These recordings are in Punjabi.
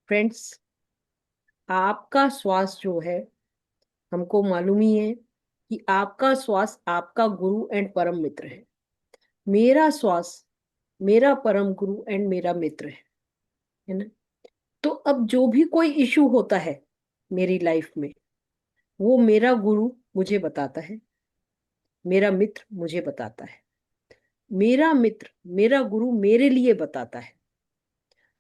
फ्रेंड्स, आपका श्वास जो है, हमको मालूम ही है कि आपका श्वास आपका गुरु एंड परम मित्र है। मेरा श्वास मेरा परम गुरु एंड मेरा मित्र है ना। तो अब जो भी कोई इशू होता है मेरी लाइफ में, वो मेरा गुरु मुझे बताता है, मेरा मित्र मुझे बताता है, मेरा मित्र मेरा गुरु मेरे लिए बताता है,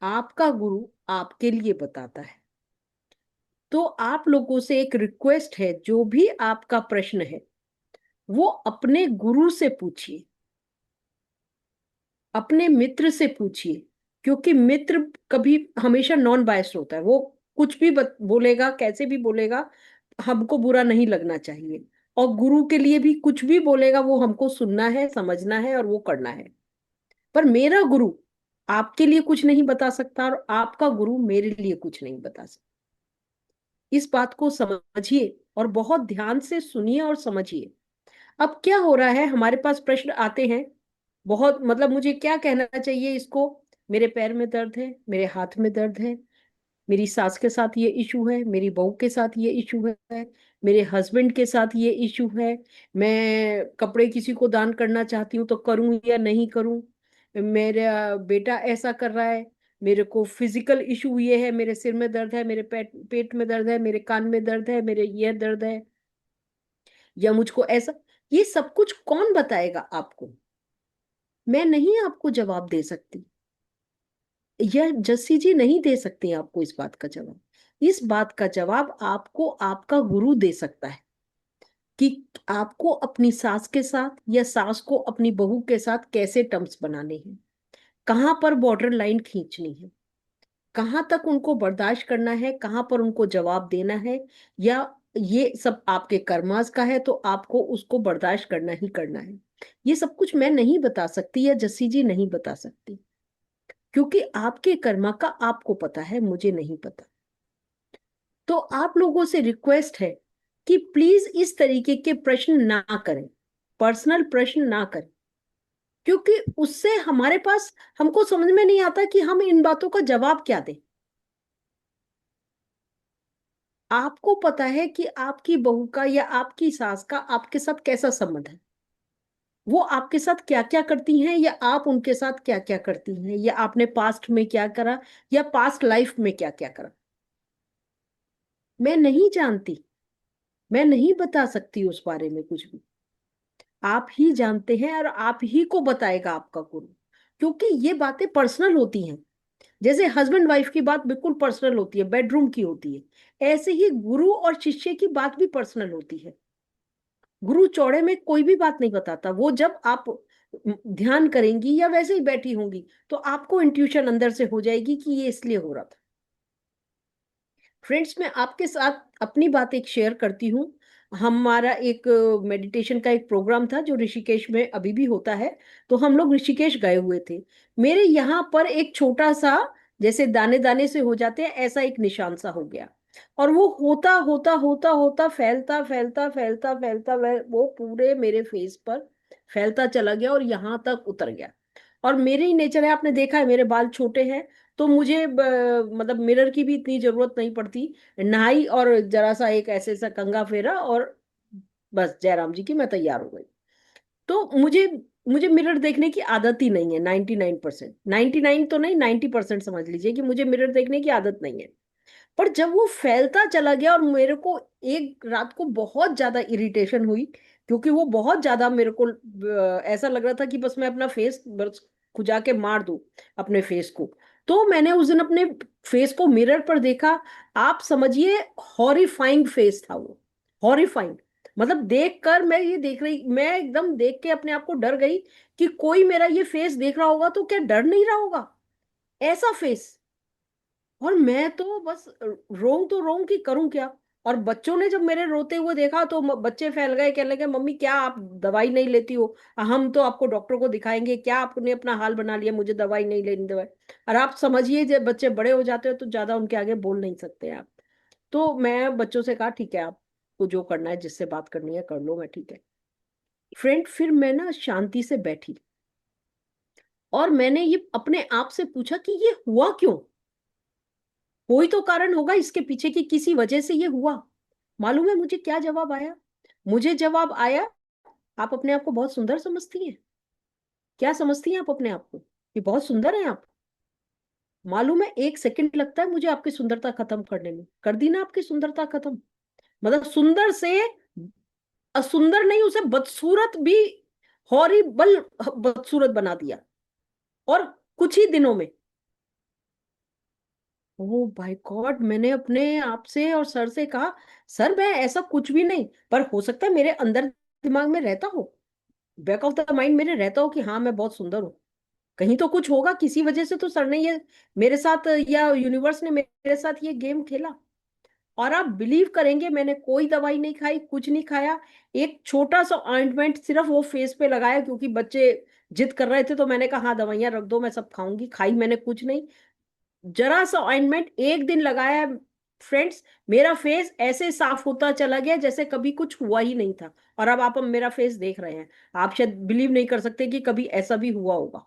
आपका गुरु आपके लिए बताता है। तो आप लोगों से एक रिक्वेस्ट है, जो भी आपका प्रश्न है वो अपने गुरु से पूछिए, अपने मित्र से पूछिए। क्योंकि मित्र कभी हमेशा नॉन बायस्ड होता है, वो कुछ भी बोलेगा, कैसे भी बोलेगा, हमको बुरा नहीं लगना चाहिए। और गुरु के लिए भी कुछ भी बोलेगा वो हमको सुनना है, समझना है और वो करना है। पर मेरा गुरु आपके लिए कुछ नहीं बता सकता और आपका गुरु मेरे लिए कुछ नहीं बता सकता। इस बात को समझिए और बहुत ध्यान से सुनिए और समझिए। अब क्या हो रहा है, हमारे पास प्रश्न आते हैं बहुत, मतलब मुझे क्या कहना चाहिए इसको। मेरे पैर में दर्द है, मेरे हाथ में दर्द है, मेरी सास के साथ ये इशू है, मेरी बहू के साथ ये इशू है, मेरे हस्बैंड के साथ ये इशू है, मैं कपड़े किसी को दान करना चाहती हूँ तो करूँ या नहीं करूँ, मेरा बेटा ऐसा कर रहा है, मेरे को फिजिकल इशू ये है, मेरे सिर में दर्द है, मेरे पेट पेट में दर्द है, मेरे कान में दर्द है, मेरे ये दर्द है, या मुझको ऐसा। ये सब कुछ कौन बताएगा आपको? मैं नहीं आपको जवाब दे सकती, यह जस्सी जी नहीं दे सकती आपको इस बात का जवाब। इस बात का जवाब आपको आपका गुरु दे सकता है कि आपको अपनी सास के साथ या सास को अपनी बहू के साथ कैसे टर्म्स बनाने हैं, कहाँ पर बॉर्डर लाइन खींचनी है, कहाँ तक उनको बर्दाश्त करना है, कहाँ पर उनको जवाब देना है, या ये सब आपके कर्मास का है तो आपको उसको बर्दाश्त करना ही करना है। ये सब कुछ मैं नहीं बता सकती या जस्सी जी नहीं बता सकती, क्योंकि आपके कर्मा का आपको पता है, मुझे नहीं पता। तो आप लोगों से रिक्वेस्ट है कि प्लीज इस तरीके के प्रश्न ना करें, पर्सनल प्रश्न ना करें, क्योंकि उससे हमारे पास, हमको समझ में नहीं आता कि हम इन बातों का जवाब क्या दें। आपको पता है कि आपकी बहू का या आपकी सास का आपके साथ कैसा संबंध है, वो आपके साथ क्या क्या करती हैं या आप उनके साथ क्या क्या करती हैं, या आपने पास्ट में क्या करा या पास्ट लाइफ में क्या क्या करा। मैं नहीं जानती, मैं नहीं बता सकती उस बारे में कुछ भी। आप ही जानते हैं और आप ही को बताएगा आपका गुरु, क्योंकि ये बातें पर्सनल होती हैं। जैसे हस्बैंड वाइफ की बात बिल्कुल पर्सनल होती है, बेडरूम की होती है, ऐसे ही गुरु और शिष्य की बात भी पर्सनल होती है। गुरु चौड़े में कोई भी बात नहीं बताता, वो जब आप ध्यान करेंगी या वैसे ही बैठी होंगी तो आपको इंट्यूशन अंदर से हो जाएगी कि ये इसलिए हो रहा था। फ्रेंड्स, मैं आपके साथ अपनी बात एक शेयर करती हूँ। हमारा एक मेडिटेशन का एक प्रोग्राम था जो ऋषिकेश में अभी भी होता है, तो हम लोग ऋषिकेश गए हुए थे। मेरे यहाँ पर एक छोटा सा, जैसे दाने दाने से हो जाते हैं ऐसा एक निशान सा हो गया, और वो होता होता होता होता फैलता फैलता फैलता फैलता वो पूरे मेरे फेस पर फैलता चला गया और यहाँ तक उतर गया। और मेरे ही नेचर है, आपने देखा है मेरे बाल छोटे हैं, तो मुझे मतलब मिरर की भी इतनी जरूरत नहीं पड़ती। नहाई और जरा सा एक ऐसे सा कंघा फेरा और बस जयराम जी की मैं तैयार हो गई। तो मुझे मुझे मिरर देखने की आदत ही नहीं है, 99%, 99 तो नहीं, 90% समझ लीजिए कि मुझे मिरर देखने की आदत नहीं है। पर जब वो फैलता चला गया और मेरे को एक रात को बहुत ज्यादा इरिटेशन हुई, क्योंकि वो बहुत ज्यादा मेरे को ऐसा लग रहा था कि बस मैं अपना फेस बस खुजा के मार दूं अपने फेस को। तो मैंने उस दिन अपने फेस को मिरर पर देखा। आप समझिए, हॉरिफाइंग फेस था वो, हॉरिफाइंग। मतलब देखकर मैं ये देख रही, मैं एकदम देख के अपने आप को डर गई कि कोई मेरा ये फेस देख रहा होगा तो क्या डर नहीं रहा होगा, ऐसा फेस। और मैं तो बस रोऊं तो रोऊं कि करूं क्या। और बच्चों ने जब मेरे रोते हुए देखा तो बच्चे फैल गए, कहने लगे मम्मी क्या आप दवाई नहीं लेती हो, हम तो आपको डॉक्टर को दिखाएंगे, क्या आपने अपना हाल बना लिया, मुझे दवाई नहीं लेनी दवाई। और आप समझिए जब बच्चे बड़े हो जाते हो तो ज्यादा उनके आगे बोल नहीं सकते आप। तो मैं बच्चों से कहा ठीक है, आपको जो करना है, जिससे बात करनी है कर लो, मैं ठीक है। फ्रेंड, फिर मैं ना शांति से बैठी और मैंने ये अपने आप से पूछा कि ये हुआ क्यों, कोई तो कारण होगा इसके पीछे की, किसी वजह से ये हुआ। मालूम है मुझे क्या जवाब आया? मुझे जवाब आया, आप अपने आप को बहुत सुंदर समझती हैं। क्या समझती हैं आप अपने आप को कि बहुत सुंदर है आप? मालूम है 1 सेकंड लगता है मुझे आपकी सुंदरता खत्म करने में, कर दी ना आपकी सुंदरता खत्म। मतलब सुंदर से असुंदर नहीं, उसे बदसूरत भी, हॉरिबल बदसूरत बना दिया। और कुछ ही दिनों में। ओ भाई गॉड, मैंने अपने आप से और सर से कहा, सर मैं ऐसा कुछ भी नहीं, पर हो सकता है मेरे अंदर दिमाग में रहता हो, बैक ऑफ द माइंड मेरे रहता हो कि हाँ मैं बहुत सुंदर हूँ। कहीं तो कुछ होगा, किसी वजह से तो सर ने ये मेरे साथ, या यूनिवर्स ने मेरे साथ ये गेम खेला। और आप बिलीव करेंगे, मैंने कोई दवाई नहीं खाई, कुछ नहीं खाया। एक छोटा सा ऑइंटमेंट सिर्फ वो फेस पे लगाया, क्योंकि बच्चे जिद कर रहे थे, तो मैंने कहा हाँ दवाइयां रख दो, मैं सब खाऊंगी, खाई मैंने कुछ नहीं। जरा सा ऑइंटमेंट 1 दिन लगाया फ्रेंड्स, मेरा फेस ऐसे साफ होता चला गया जैसे कभी कुछ हुआ ही नहीं था। और अब आप मेरा फेस देख रहे हैं, आप शायद बिलीव नहीं कर सकते कि कभी ऐसा भी हुआ होगा।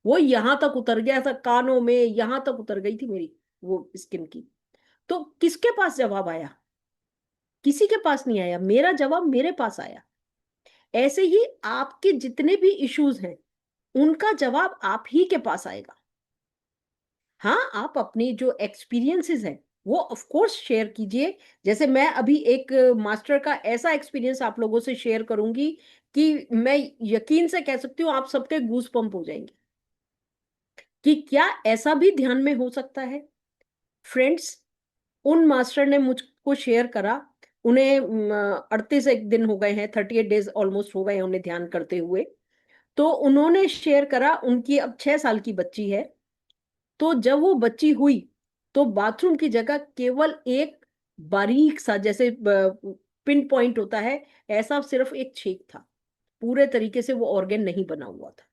वो यहां तक उतर गया था, कानों में यहां तक उतर गई थी मेरी वो स्किन की। तो किसके पास जवाब आया? किसी के पास नहीं आया, मेरा जवाब मेरे पास आया। ऐसे ही आपके जितने भी इश्यूज हैं, उनका जवाब आप ही के पास आएगा। हाँ, आप अपनी जो एक्सपीरियंसेस है वो ऑफ कोर्स शेयर कीजिए। जैसे मैं अभी एक मास्टर का ऐसा एक्सपीरियंस आप लोगों से शेयर करूंगी कि मैं यकीन से कह सकती हूँ आप सबके गूज पंप हो जाएंगे कि क्या ऐसा भी ध्यान में हो सकता है। फ्रेंड्स, उन मास्टर ने मुझको शेयर करा, उन्हें 38 दिन हो गए हैं, 38 डेज ऑलमोस्ट हो गए हैं उन्हें ध्यान करते हुए। तो उन्होंने शेयर करा, उनकी अब 6 साल की बच्ची है। तो जब वो बच्ची हुई, तो बाथरूम की जगह केवल एक बारीक सा, जैसे पिन पॉइंट होता है, ऐसा सिर्फ एक छेद था। पूरे तरीके से वो ऑर्गेन नहीं बना हुआ था।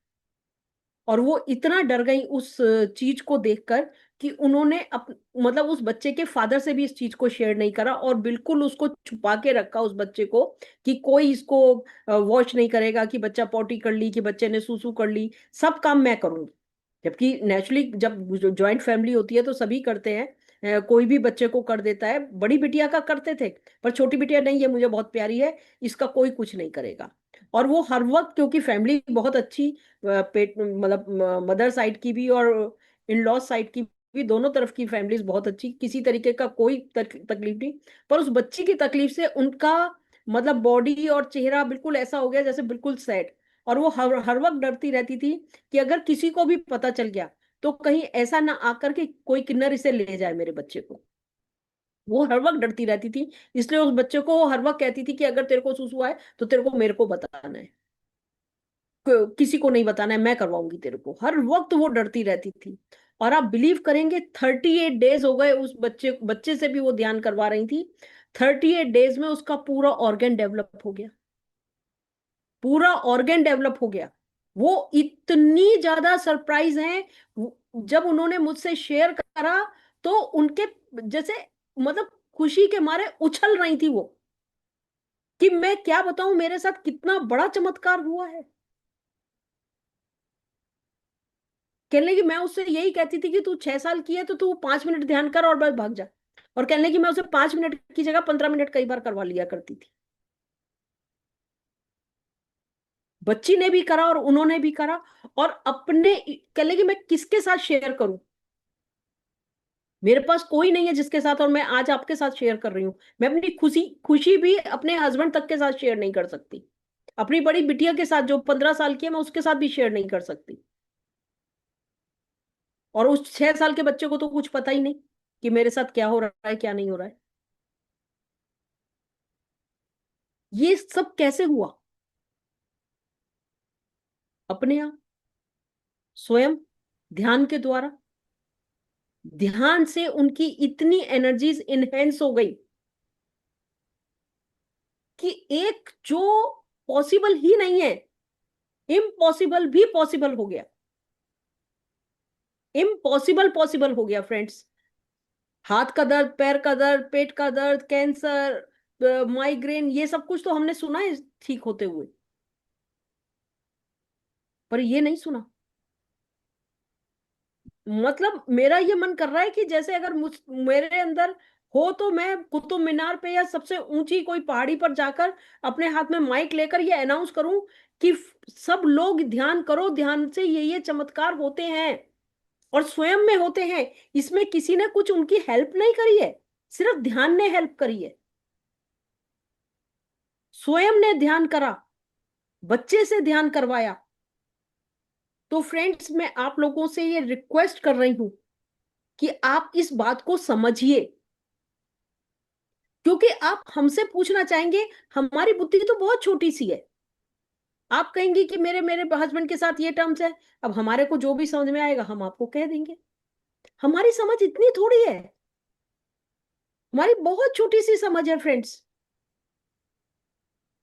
और वो इतना डर गई उस चीज को देखकर कि उन्होंने मतलब उस बच्चे के फादर से भी इस चीज को शेयर नहीं करा, और बिल्कुल उसको छुपा के रखा उस बच्चे को, कि कोई इसको वॉच नहीं करेगा कि बच्चा पॉटी कर ली, कि बच्चे ने सूसू कर ली, सब काम मैं करूंगी। जबकि नेचुरली जब जॉइंट फैमिली होती है तो सभी करते हैं, कोई भी बच्चे को कर देता है। बड़ी बिटिया का करते थे, पर छोटी बिटिया नहीं, ये मुझे बहुत प्यारी है, इसका कोई कुछ नहीं करेगा। और वो हर वक्त, क्योंकि फैमिली बहुत अच्छी, पेट मतलब मदर साइड की भी और इन लॉ साइड की भी, दोनों तरफ की फैमिलीज बहुत अच्छी, किसी तरीके का कोई तकलीफ नहीं। पर उस बच्ची की तकलीफ से उनका मतलब बॉडी और चेहरा बिल्कुल ऐसा हो गया जैसे बिल्कुल सैड। और वो हर वक्त डरती रहती थी कि अगर किसी को भी पता चल गया तो कहीं ऐसा ना आकर के कोई किन्नर इसे ले जाए मेरे बच्चे को। वो हर वक्त डरती रहती थी। इसलिए उस बच्चे को वो हर वक्त कहती थी कि अगर तेरे को सुसु आए तो तेरे को मेरे को बताना है, किसी को नहीं बताना है, मैं करवाऊंगी तेरे को। हर वक्त वो डरती रहती थी। और आप बिलीव करेंगे, 38 डेज हो गए उस बच्चे बच्चे से भी वो ध्यान करवा रही थी। 38 डेज में उसका पूरा ऑर्गन डेवलप हो गया। पूरा ऑर्गन डेवलप हो गया। वो इतनी ज्यादा सरप्राइज हैं। जब उन्होंने मुझसे शेयर करा, तो उनके जैसे मतलब खुशी के मारे उछल रही थी वो, कि मैं क्या बताऊं मेरे साथ कितना बड़ा चमत्कार हुआ है। कहने लगी, मैं उससे यही कहती थी कि तू 6 साल की है तो तू 5 मिनट ध्यान कर और बस भाग जा। और कहने लगी, मैं उसे 5 मिनट की जगह 15 मिनट कई बार करवा लिया करती थी। बच्ची ने भी करा और उन्होंने भी करा। और अपने कहने लगी, मैं किसके साथ शेयर करूं? मेरे पास कोई नहीं है जिसके साथ, और मैं आज आपके साथ शेयर कर रही हूँ। मैं अपनी खुशी खुशी भी अपने हस्बैंड तक के साथ शेयर नहीं कर सकती। अपनी बड़ी बिटिया के साथ जो 15 साल की है, मैं उसके साथ भी शेयर नहीं कर सकती। और उस 6 साल के बच्चे को तो कुछ पता ही नहीं कि मेरे साथ क्या हो रहा है, क्या नहीं हो रहा है। ये सब कैसे हुआ? अपने आप, स्वयं, ध्यान के द्वारा। ध्यान से उनकी इतनी एनर्जीज इनहेंस हो गई कि एक जो पॉसिबल ही नहीं है, इम्पॉसिबल भी पॉसिबल हो गया। इम्पॉसिबल पॉसिबल हो गया फ्रेंड्स। हाथ का दर्द, पैर का दर्द, पेट का दर्द, कैंसर, माइग्रेन, ये सब कुछ तो हमने सुना है ठीक होते हुए, पर ये नहीं सुना मतलब मेरा ये मन कर रहा है कि जैसे अगर मेरे अंदर हो तो मैं कुतुब मीनार पे या सबसे ऊंची कोई पहाड़ी पर जाकर अपने हाथ में माइक लेकर ये अनाउंस करूं कि सब लोग ध्यान करो, ध्यान से ये चमत्कार होते हैं और स्वयं में होते हैं। इसमें किसी ने कुछ उनकी हेल्प नहीं करी है, सिर्फ ध्यान ने हेल्प करी है। स्वयं ने ध्यान करा, बच्चे से ध्यान करवाया। तो फ्रेंड्स, मैं आप लोगों से ये रिक्वेस्ट कर रही हूं कि आप इस बात को समझिए, क्योंकि आप हमसे पूछना चाहेंगे, हमारी बुद्धि तो बहुत छोटी सी है। आप कहेंगे कि मेरे मेरे हस्बैंड के साथ ये टर्म्स है, अब हमारे को जो भी समझ में आएगा हम आपको कह देंगे। हमारी समझ इतनी थोड़ी है, हमारी बहुत छोटी सी समझ है फ्रेंड्स।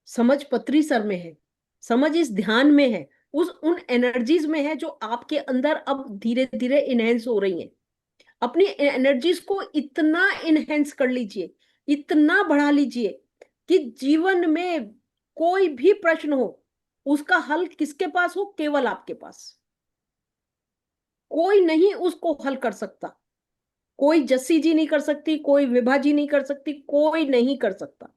समझ पतरी सर में है, समझ इस ध्यान में है, उस उन एनर्जीज में है जो आपके अंदर अब धीरे धीरे इनहेंस हो रही हैं। अपनी एनर्जीज को इतना इनहेंस कर लीजिए, इतना बढ़ा लीजिए कि जीवन में कोई भी प्रश्न हो, उसका हल किसके पास हो? केवल आपके पास। कोई नहीं उसको हल कर सकता। कोई जस्सी जी नहीं कर सकती, कोई विभा जी नहीं कर सकती, कोई नहीं कर सकता।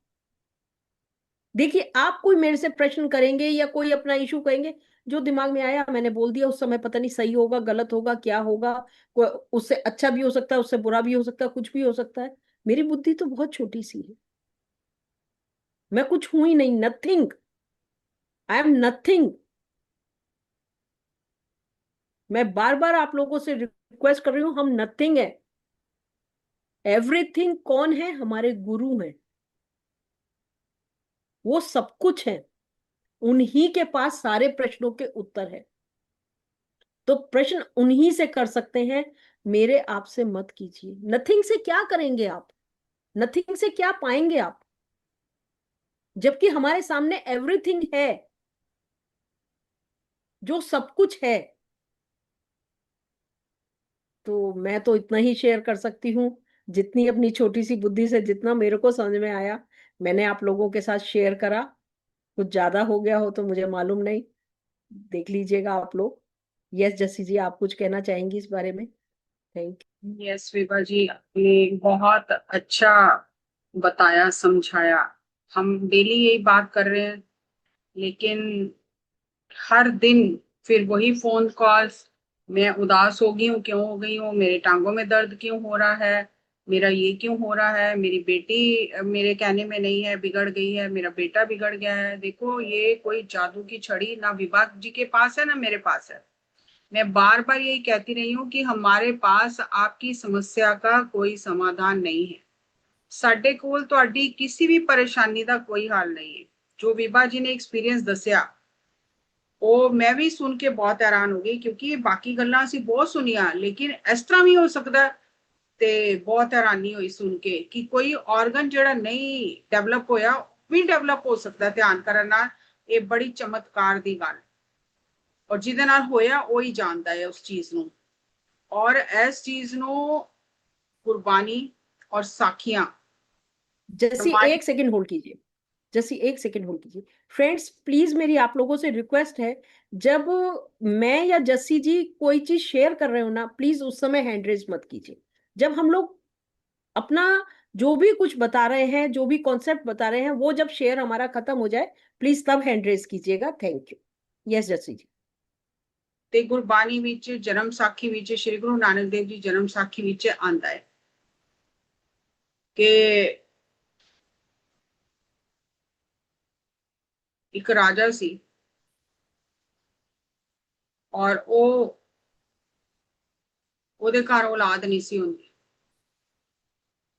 देखिए, आप कोई मेरे से प्रश्न करेंगे या कोई अपना इशू कहेंगे, जो दिमाग में आया मैंने बोल दिया। उस समय पता नहीं सही होगा, गलत होगा, क्या होगा, उससे अच्छा भी हो सकता है, उससे बुरा भी हो सकता है, कुछ भी हो सकता है। मेरी बुद्धि तो बहुत छोटी सी है, मैं कुछ हूं ही नहीं, नथिंग। I am nothing. मैं बार बार आप लोगों से रिक्वेस्ट कर रही हूं, हम नथिंग है। एवरीथिंग कौन है? हमारे गुरु हैं। वो सब कुछ है, उन्हीं के पास सारे प्रश्नों के उत्तर है। तो प्रश्न उन्हीं से कर सकते हैं, मेरे आपसे मत कीजिए। नथिंग से क्या करेंगे आप? नथिंग से क्या पाएंगे आप, जबकि हमारे सामने एवरीथिंग है, जो सब कुछ है। तो मैं तो इतना ही शेयर कर सकती हूँ, जितनी अपनी छोटी सी बुद्धि से जितना मेरे को समझ में आया, मैंने आप लोगों के साथ शेयर करा। कुछ ज्यादा हो गया हो तो मुझे मालूम नहीं, देख लीजिएगा आप लोग। यस जस्सी जी, आप कुछ कहना चाहेंगी इस बारे में? थैंक यस विभा जी, आपने बहुत अच्छा बताया, समझाया। हम डेली यही बात कर रहे हैं, लेकिन हर दिन फिर वही फोन कॉल्स। मैं उदास हो गई हूँ, क्यों हो गई हूँ, मेरे टांगों में दर्द क्यों हो रहा है, मेरा ये क्यों हो रहा है, मेरी बेटी मेरे कहने में नहीं है, बिगड़ गई है, मेरा बेटा बिगड़ गया है। देखो, ये कोई जादू की छड़ी ना विभाग जी के पास है ना मेरे पास है। मैं बार बार यही कहती रही हूँ कि हमारे पास आपकी समस्या का कोई समाधान नहीं है। ਸਾਡੇ ਕੋਲ ਤੁਹਾਡੀ किसी भी परेशानी का कोई हल नहीं है। जो विभा जी ने एक्सपीरियंस दसिया, वो मैं भी सुन के बहुत हैरान हो गई, क्योंकि बाकी गल्लां ਅਸੀਂ बहुत सुनिया, लेकिन इस तरह भी हो सकता है। ਤੇ बहुत हैरानी हुई सुन के कि कोई ऑर्गन ਜਿਹੜਾ नहीं डेवलप होया भी डेवलप हो सकता है ध्यान ਕਰਨ ਨਾਲ। ਇਹ ਬੜੀ ਚਮਤਕਾਰ ਦੀ ਗੱਲ, ਔਰ ਜਿਹਦੇ ਨਾਲ ਹੋਇਆ ਉਹ ਹੀ ਜਾਣਦਾ ਹੈ ਉਸ ਚੀਜ਼ ਨੂੰ। ਔਰ ਇਸ ਚੀਜ਼ ਨੂੰ कुर्बानी और साखियां जैसी हमारी। एक सेकंड होल्ड कीजिए, जैसी एक सेकंड होल्ड कीजिए। फ्रेंड्स प्लीज, मेरी आप लोगों से रिक्वेस्ट है, जब मैं या जस्सी जी कोई चीज शेयर कर रहे हो ना, प्लीज उस समय हैंड रेज मत कीजिए। जब हम लोग अपना जो भी कुछ बता रहे हैं, जो भी कॉन्सेप्ट बता रहे हैं, वो जब शेयर हमारा खत्म हो जाए, प्लीज तब हैंड रेज कीजिएगा। Thank you. यस जस्सी जी। ਤੇ ਗੁਰਬਾਣੀ ਵਿੱਚ ਜਨਮ ਸਾਖੀ ਵਿੱਚ ਸ੍ਰੀ ਗੁਰੂ ਨਾਨਕ ਦੇਵ ਜੀ ਜਨਮ ਸਾਖੀ ਵਿੱਚ ਆਂਦਾ ਹੈ ਕਿ ਇੱਕ ਰਾਜਾ ਸੀ, ਔਰ ਉਹਦੇ ਘਰ ਔਲਾਦ ਨਹੀਂ ਸੀ ਹੁੰਦੀ।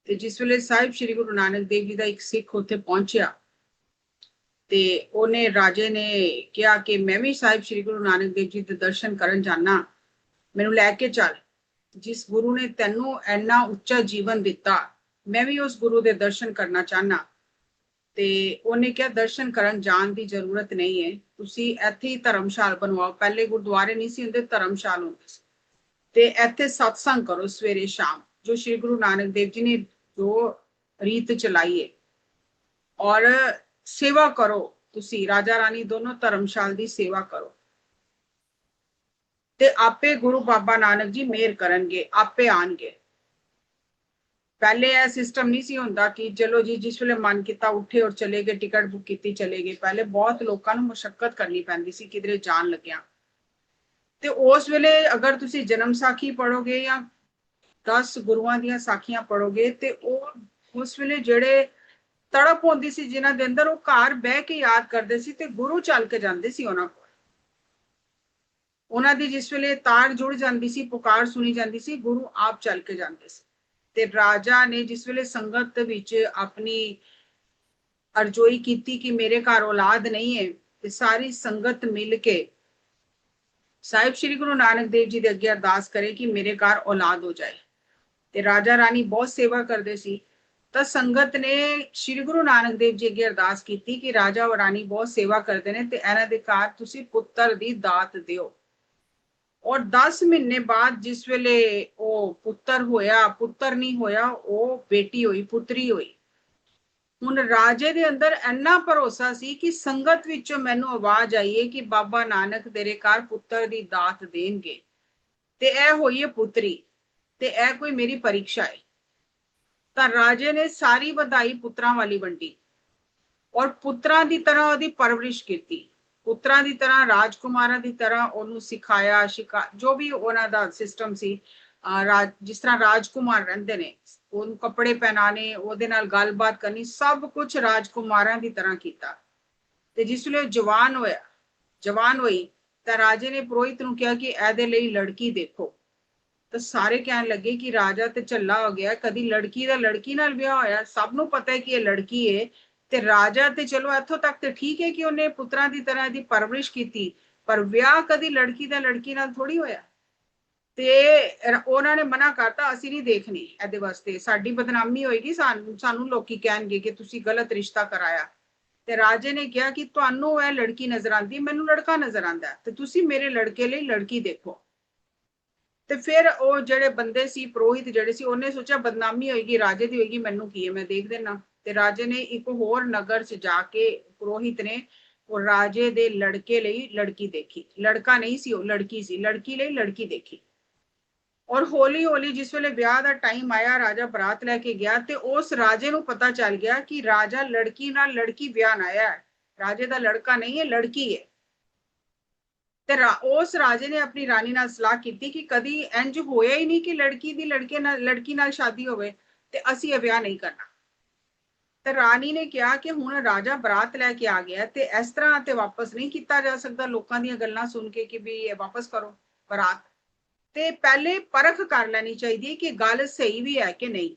ਤੇ ਜਿਸ ਵੇਲੇ ਸਾਹਿਬ ਸ੍ਰੀ ਗੁਰੂ ਨਾਨਕ ਦੇਵ ਜੀ ਦਾ ਇੱਕ ਸਿੱਖ ਉੱਥੇ ਪਹੁੰਚਿਆ, ਤੇ ਉਹਨੇ ਰਾਜੇ ਨੇ ਕਿਹਾ ਕਿ ਮੈਂ ਵੀ ਸਾਹਿਬ ਸ੍ਰੀ ਗੁਰੂ ਨਾਨਕ ਦੇਵ ਜੀ ਦੇ ਦਰਸ਼ਨ ਕਰਨ ਜਾਣਾ, ਮੈਨੂੰ ਲੈ ਕੇ ਚੱਲ। ਜਿਸ ਗੁਰੂ ਨੇ ਤੈਨੂੰ ਇੰਨਾ ਉੱਚਾ ਜੀਵਨ ਦਿੱਤਾ, ਮੈਂ ਵੀ ਉਸ ਗੁਰੂ ਦੇ ਦਰਸ਼ਨ ਕਰਨਾ ਚਾਹਨਾ। ਤੇ ਉਹਨੇ ਕਿਹਾ ਦਰਸ਼ਨ ਕਰਨ ਜਾਣ ਦੀ ਜ਼ਰੂਰਤ ਨਹੀਂ ਹੈ, ਤੁਸੀਂ ਇੱਥੇ ਹੀ ਧਰਮਸ਼ਾਲ ਬਣਵਾਓ। ਪਹਿਲੇ ਗੁਰਦੁਆਰੇ ਨਹੀਂ ਸੀ ਹੁੰਦੇ, ਧਰਮਸ਼ਾਲ ਹੁੰਦੇ ਸੀ। ਤੇ ਇੱਥੇ ਸਤਸੰਗ ਕਰੋ ਸਵੇਰੇ ਸ਼ਾਮ, ਜੋ ਸ਼੍ਰੀ ਗੁਰੂ ਨਾਨਕ ਦੇਵ ਜੀ ਨੇ ਜੋ ਰੀਤ ਚਲਾਈ ਹੈ। ਔਰ सेवा करो, तुसी राजा रानी दोनों धर्मशाल की सेवा करो। ਤੇ ਆਪੇ ਗੁਰੂ ਬਾਬਾ ਨਾਨਕ ਜੀ ਮਿਹਰ ਕਰਨਗੇ, ਆਪੇ ਆਣਗੇ। ਪਹਿਲੇ ਇਹ ਸਿਸਟਮ ਨਹੀਂ ਸੀ ਹੁੰਦਾ ਕਿ ਚਲੋ ਜੀ ਜਿਸ ਵੇਲੇ ਮਨ ਕੀਤਾ ਉੱਠੇ ਔਰ ਚਲੇ ਗਏ, ਟਿਕਟ ਬੁੱਕ ਕੀਤੀ ਚਲੇ ਗਏ। ਪਹਿਲੇ ਬਹੁਤ ਲੋਕਾਂ ਨੂੰ ਮੁਸ਼ਕਲ ਕਰਨੀ ਪੈਂਦੀ ਸੀ ਕਿਧਰੇ ਜਾਣ ਲੱਗਿਆ। ਤੇ ਉਸ ਵੇਲੇ ਅਗਰ ਤੁਸੀਂ ਜਨਮ ਸਾਖੀ ਪੜੋਗੇ ਜਾਂ 10 ਗੁਰੂਆਂ ਦੀਆਂ ਸਾਖੀਆਂ ਪੜੋਗੇ ਤੇ ਉਹ ਉਸ ਵੇਲੇ ਜਿਹੜੇ ਤੜਪ ਹੁੰਦੀ ਸੀ ਜਿਨ੍ਹਾਂ ਦੇ ਅੰਦਰ, ਉਹ ਘਰ ਬਹਿ ਕੇ ਯਾਦ ਕਰਦੇ ਸੀ ਤੇ ਗੁਰੂ ਚੱਲ ਕੇ ਜਾਂਦੇ ਸੀ ਉਹਨਾਂ ਕੋਲ। ਉਹਨਾਂ ਦੀ ਜਿਸ ਵੇਲੇ ਤਾਰ ਜੁੜ ਜਾਂਦੀ ਸੀ, ਪੁਕਾਰ ਸੁਣੀ ਜਾਂਦੀ ਸੀ, ਗੁਰੂ ਆਪ ਚੱਲ ਕੇ ਜਾਂਦੇ ਸੀ। ਤੇ ਰਾਜਾ ਨੇ ਜਿਸ ਵੇਲੇ ਸੰਗਤ ਵਿੱਚ ਆਪਣੀ ਅਰਜ਼ੋਈ ਕੀਤੀ ਕਿ ਮੇਰੇ ਘਰ ਔਲਾਦ ਨਹੀਂ ਹੈ, ਤੇ ਸਾਰੀ ਸੰਗਤ ਮਿਲ ਕੇ ਸਾਹਿਬ ਸ੍ਰੀ ਗੁਰੂ ਨਾਨਕ ਦੇਵ ਜੀ ਦੇ ਅੱਗੇ ਅਰਦਾਸ ਕਰੇ ਕਿ ਮੇਰੇ ਘਰ ਔਲਾਦ ਹੋ ਜਾਏ। ਤੇ ਰਾਜਾ ਰਾਣੀ ਬਹੁਤ ਸੇਵਾ ਕਰਦੇ ਸੀ। ਤਾਂ ਸੰਗਤ ਨੇ ਸ੍ਰੀ ਗੁਰੂ ਨਾਨਕ ਦੇਵ ਜੀ ਅੱਗੇ ਅਰਦਾਸ ਕੀਤੀ ਕਿ ਰਾਜਾ ਔਰ ਰਾਣੀ ਬਹੁਤ ਸੇਵਾ ਕਰਦੇ ਨੇ ਤੇ ਇਹਨਾਂ ਦੇ ਘਰ ਤੁਸੀਂ ਪੁੱਤਰ ਦੀ ਦਾਤ ਦਿਓ। ਔਰ 10 ਮਹੀਨੇ ਬਾਅਦ ਜਿਸ ਵੇਲੇ ਉਹ ਪੁੱਤਰ ਹੋਇਆ, ਪੁੱਤਰ ਨਹੀਂ ਹੋਇਆ, ਉਹ ਬੇਟੀ ਹੋਈ, ਪੁੱਤਰੀ ਹੋਈ। ਹੁਣ ਰਾਜੇ ਦੇ ਅੰਦਰ ਇੰਨਾ ਭਰੋਸਾ ਸੀ ਕਿ ਸੰਗਤ ਵਿੱਚੋਂ ਮੈਨੂੰ ਆਵਾਜ਼ ਆਈ ਹੈ ਕਿ ਬਾਬਾ ਨਾਨਕ ਤੇਰੇ ਘਰ ਪੁੱਤਰ ਦੀ ਦਾਤ ਦੇਣਗੇ, ਤੇ ਇਹ ਹੋਈ ਹੈ ਪੁੱਤਰੀ, ਤੇ ਇਹ ਕੋਈ ਮੇਰੀ ਪਰੀਖਿਆ ਹੈ। ਤਾਂ ਰਾਜੇ ਨੇ ਸਾਰੀ ਵਧਾਈ ਪੁੱਤਰਾਂ ਵਾਲੀ ਵੰਡੀ ਔਰ ਪੁੱਤਰਾਂ ਦੀ ਤਰ੍ਹਾਂ ਉਹਦੀ ਪਰਵਰਿਸ਼ ਕੀਤੀ। ਪੁੱਤਰਾਂ ਦੀ ਤਰ੍ਹਾਂ, ਰਾਜਕੁਮਾਰਾਂ ਦੀ ਤਰ੍ਹਾਂ ਉਹਨੂੰ ਸਿਖਾਇਆ, ਜੋ ਵੀ ਉਹਨਾਂ ਦਾ ਸਿਸਟਮ ਸੀ। ਜਿਸ ਤਰ੍ਹਾਂ ਰਾਜਕੁਮਾਰ ਰਹਿੰਦੇ ਨੇ, ਉਹਨੂੰ ਕੱਪੜੇ ਪਹਿਨਾਣੇ, ਉਹਦੇ ਨਾਲ ਗੱਲਬਾਤ ਕਰਨੀ, ਸਭ ਕੁਝ ਰਾਜਕੁਮਾਰਾਂ ਦੀ ਤਰ੍ਹਾਂ ਕੀਤਾ। ਤੇ ਜਿਸ ਵੇਲੇ ਜਵਾਨ ਹੋਈ ਤਾਂ ਰਾਜੇ ਨੇ ਪੁਰੋਹਿਤ ਨੂੰ ਕਿਹਾ ਕਿ ਇਹਦੇ ਲਈ ਲੜਕੀ ਦੇਖੋ। ਤਾਂ ਸਾਰੇ ਕਹਿਣ ਲੱਗੇ ਕਿ ਰਾਜਾ ਤੇ ਝੱਲਾ ਹੋ ਗਿਆ, ਕਦੀ ਲੜਕੀ ਦਾ ਲੜਕੀ ਨਾਲ ਵਿਆਹ ਹੋਇਆ, ਸਭ ਨੂੰ ਪਤਾ ਹੈ ਕਿ ਇਹ ਲੜਕੀ ਹੈ। ਤੇ ਰਾਜਾ ਤੇ ਚਲੋ ਇੱਥੋਂ ਤੱਕ ਤੇ ਠੀਕ ਹੈ ਕਿ ਉਹਨੇ ਪੁੱਤਰਾਂ ਦੀ ਤਰ੍ਹਾਂ ਦੀ ਪਰਵਰਿਸ਼ ਕੀਤੀ, ਪਰ ਵਿਆਹ ਕਦੀ ਲੜਕੀ ਦਾ ਲੜਕੀ ਨਾਲ ਥੋੜੀ ਹੋਇਆ। ਤੇ ਉਹਨਾਂ ਨੇ ਮਨਾ ਕਰਤਾ, ਅਸੀਂ ਨਹੀਂ ਦੇਖਣੀ, ਇਹਦੇ ਵਾਸਤੇ ਸਾਡੀ ਬਦਨਾਮੀ ਹੋਏਗੀ, ਸਾਨੂੰ ਲੋਕੀ ਕਹਿਣਗੇ ਕਿ ਤੁਸੀਂ ਗਲਤ ਰਿਸ਼ਤਾ ਕਰਾਇਆ। ਤੇ ਰਾਜੇ ਨੇ ਕਿਹਾ ਕਿ ਤੁਹਾਨੂੰ ਇਹ ਲੜਕੀ ਨਜ਼ਰ ਆਉਂਦੀ, ਮੈਨੂੰ ਲੜਕਾ ਨਜ਼ਰ ਆਉਂਦਾ, ਤੇ ਤੁਸੀਂ ਮੇਰੇ ਲੜਕੇ ਲਈ ਲੜਕੀ ਦੇਖੋ। ਤੇ ਫਿਰ ਉਹ ਜਿਹੜੇ ਬੰਦੇ ਸੀ, ਪੁਰੋਹਿਤ ਜਿਹੜੇ ਸੀ, ਉਹਨੇ ਸੋਚਿਆ ਬਦਨਾਮੀ ਹੋਏਗੀ, ਰਾਜੇ ਦੀ ਹੋਏਗੀ, ਮੈਨੂੰ ਕੀ ਹੈ, ਮੈਂ ਦੇਖ ਦੇਣਾ। ਤੇ ਰਾਜੇ ਨੇ ਇੱਕ ਹੋਰ ਨਗਰ 'ਚ ਜਾ ਕੇ, ਪੁਰੋਹਿਤ ਨੇ ਉਹ ਰਾਜੇ ਦੇ ਲੜਕੇ ਲਈ ਲੜਕੀ ਦੇਖੀ। ਲੜਕਾ ਨਹੀਂ ਸੀ, ਉਹ ਲੜਕੀ ਸੀ। ਲੜਕੀ ਲਈ ਲੜਕੀ ਦੇਖੀ। ਔਰ ਹੌਲੀ ਹੌਲੀ ਜਿਸ ਵੇਲੇ ਵਿਆਹ ਦਾ ਟਾਈਮ ਆਇਆ, ਰਾਜਾ ਬਰਾਤ ਲੈ ਕੇ ਗਿਆ ਤੇ ਉਸ ਰਾਜੇ ਨੂੰ ਪਤਾ ਚੱਲ ਗਿਆ ਕਿ ਰਾਜਾ ਲੜਕੀ ਨਾਲ ਲੜਕੀ ਵਿਆਹਨ ਆਇਆ ਹੈ, ਰਾਜੇ ਦਾ ਲੜਕਾ ਨਹੀਂ ਹੈ, ਲੜਕੀ ਹੈ। ਤੇ ਉਸ ਰਾਜੇ ਨੇ ਆਪਣੀ ਰਾਣੀ ਨਾਲ ਸਲਾਹ ਕੀਤੀ ਕਿ ਕਦੀ ਇੰਜ ਹੋਇਆ ਹੀ ਨਹੀਂ ਕਿ ਲੜਕੀ ਦੀ ਲੜਕੀ ਨਾਲ ਸ਼ਾਦੀ ਹੋਵੇ, ਤੇ ਅਸੀਂ ਇਹ ਵਿਆਹ ਨਹੀਂ ਕਰਨਾ। ਤੇ ਰਾਣੀ ਨੇ ਕਿਹਾ ਕਿ ਹੁਣ ਰਾਜਾ ਬਰਾਤ ਲੈ ਕੇ ਆ ਗਿਆ ਤੇ ਇਸ ਤਰ੍ਹਾਂ ਤੇ ਵਾਪਸ ਨਹੀਂ ਕੀਤਾ ਜਾ ਸਕਦਾ, ਲੋਕਾਂ ਦੀਆਂ ਗੱਲਾਂ ਸੁਣ ਕੇ ਕਿ ਵੀ ਇਹ ਵਾਪਸ ਕਰੋ ਬਰਾਤ। ਤੇ ਪਹਿਲੇ ਪਰਖ ਕਰ ਲੈਣੀ ਚਾਹੀਦੀ ਕਿ ਗੱਲ ਸਹੀ ਵੀ ਹੈ ਕਿ ਨਹੀਂ।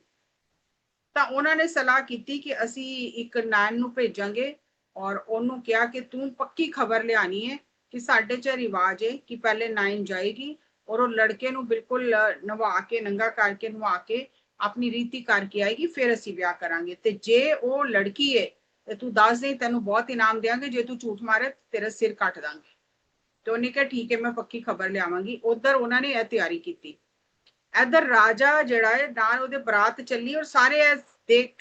ਤਾਂ ਉਹਨਾਂ ਨੇ ਸਲਾਹ ਕੀਤੀ ਕਿ ਅਸੀਂ ਇੱਕ ਨਾਨ ਨੂੰ ਭੇਜਾਂਗੇ ਔਰ ਉਹਨੂੰ ਕਿਹਾ ਕਿ ਤੂੰ ਪੱਕੀ ਖਬਰ ਲਿਆਣੀ ਹੈ ਕਿ ਸਾਡੇ 'ਚ ਰਿਵਾਜ ਹੈ ਕਿ ਪਹਿਲੇ ਨਾਇਨ ਜਾਏਗੀ ਔਰ ਉਹ ਲੜਕੇ ਨੂੰ ਬਿਲਕੁਲ ਨਵਾ ਕੇ, ਨੰਗਾ ਕਰਕੇ, ਨਵਾ ਕੇ ਆਪਣੀ ਰੀਤੀ ਕਰਕੇ ਆਏਗੀ, ਫਿਰ ਅਸੀਂ ਵਿਆਹ ਕਰਾਂਗੇ। ਤੇ ਜੇ ਉਹ ਲੜਕੀ ਹੈ ਤੇ ਤੂੰ ਦੱਸ ਦੇ, ਤੈਨੂੰ ਬਹੁਤ ਇਨਾਮ ਦੇਵਾਂਗੇ, ਜੇ ਤੂੰ ਝੂਠ ਮਾਰੇ ਤੇਰਾ ਸਿਰ ਕੱਟ ਦਾਂਗੇ। ਤੇ ਉਹਨੇ ਕਿਹਾ ਠੀਕ ਹੈ, ਮੈਂ ਪੱਕੀ ਖਬਰ ਲਿਆਵਾਂਗੀ। ਉਧਰ ਉਹਨਾਂ ਨੇ ਇਹ ਤਿਆਰੀ ਕੀਤੀ। ਇਧਰ ਰਾਜਾ ਜਿਹੜਾ ਹੈ ਨਾਲ ਉਹਦੇ ਬਰਾਤ ਚੱਲੀ ਔਰ ਸਾਰੇ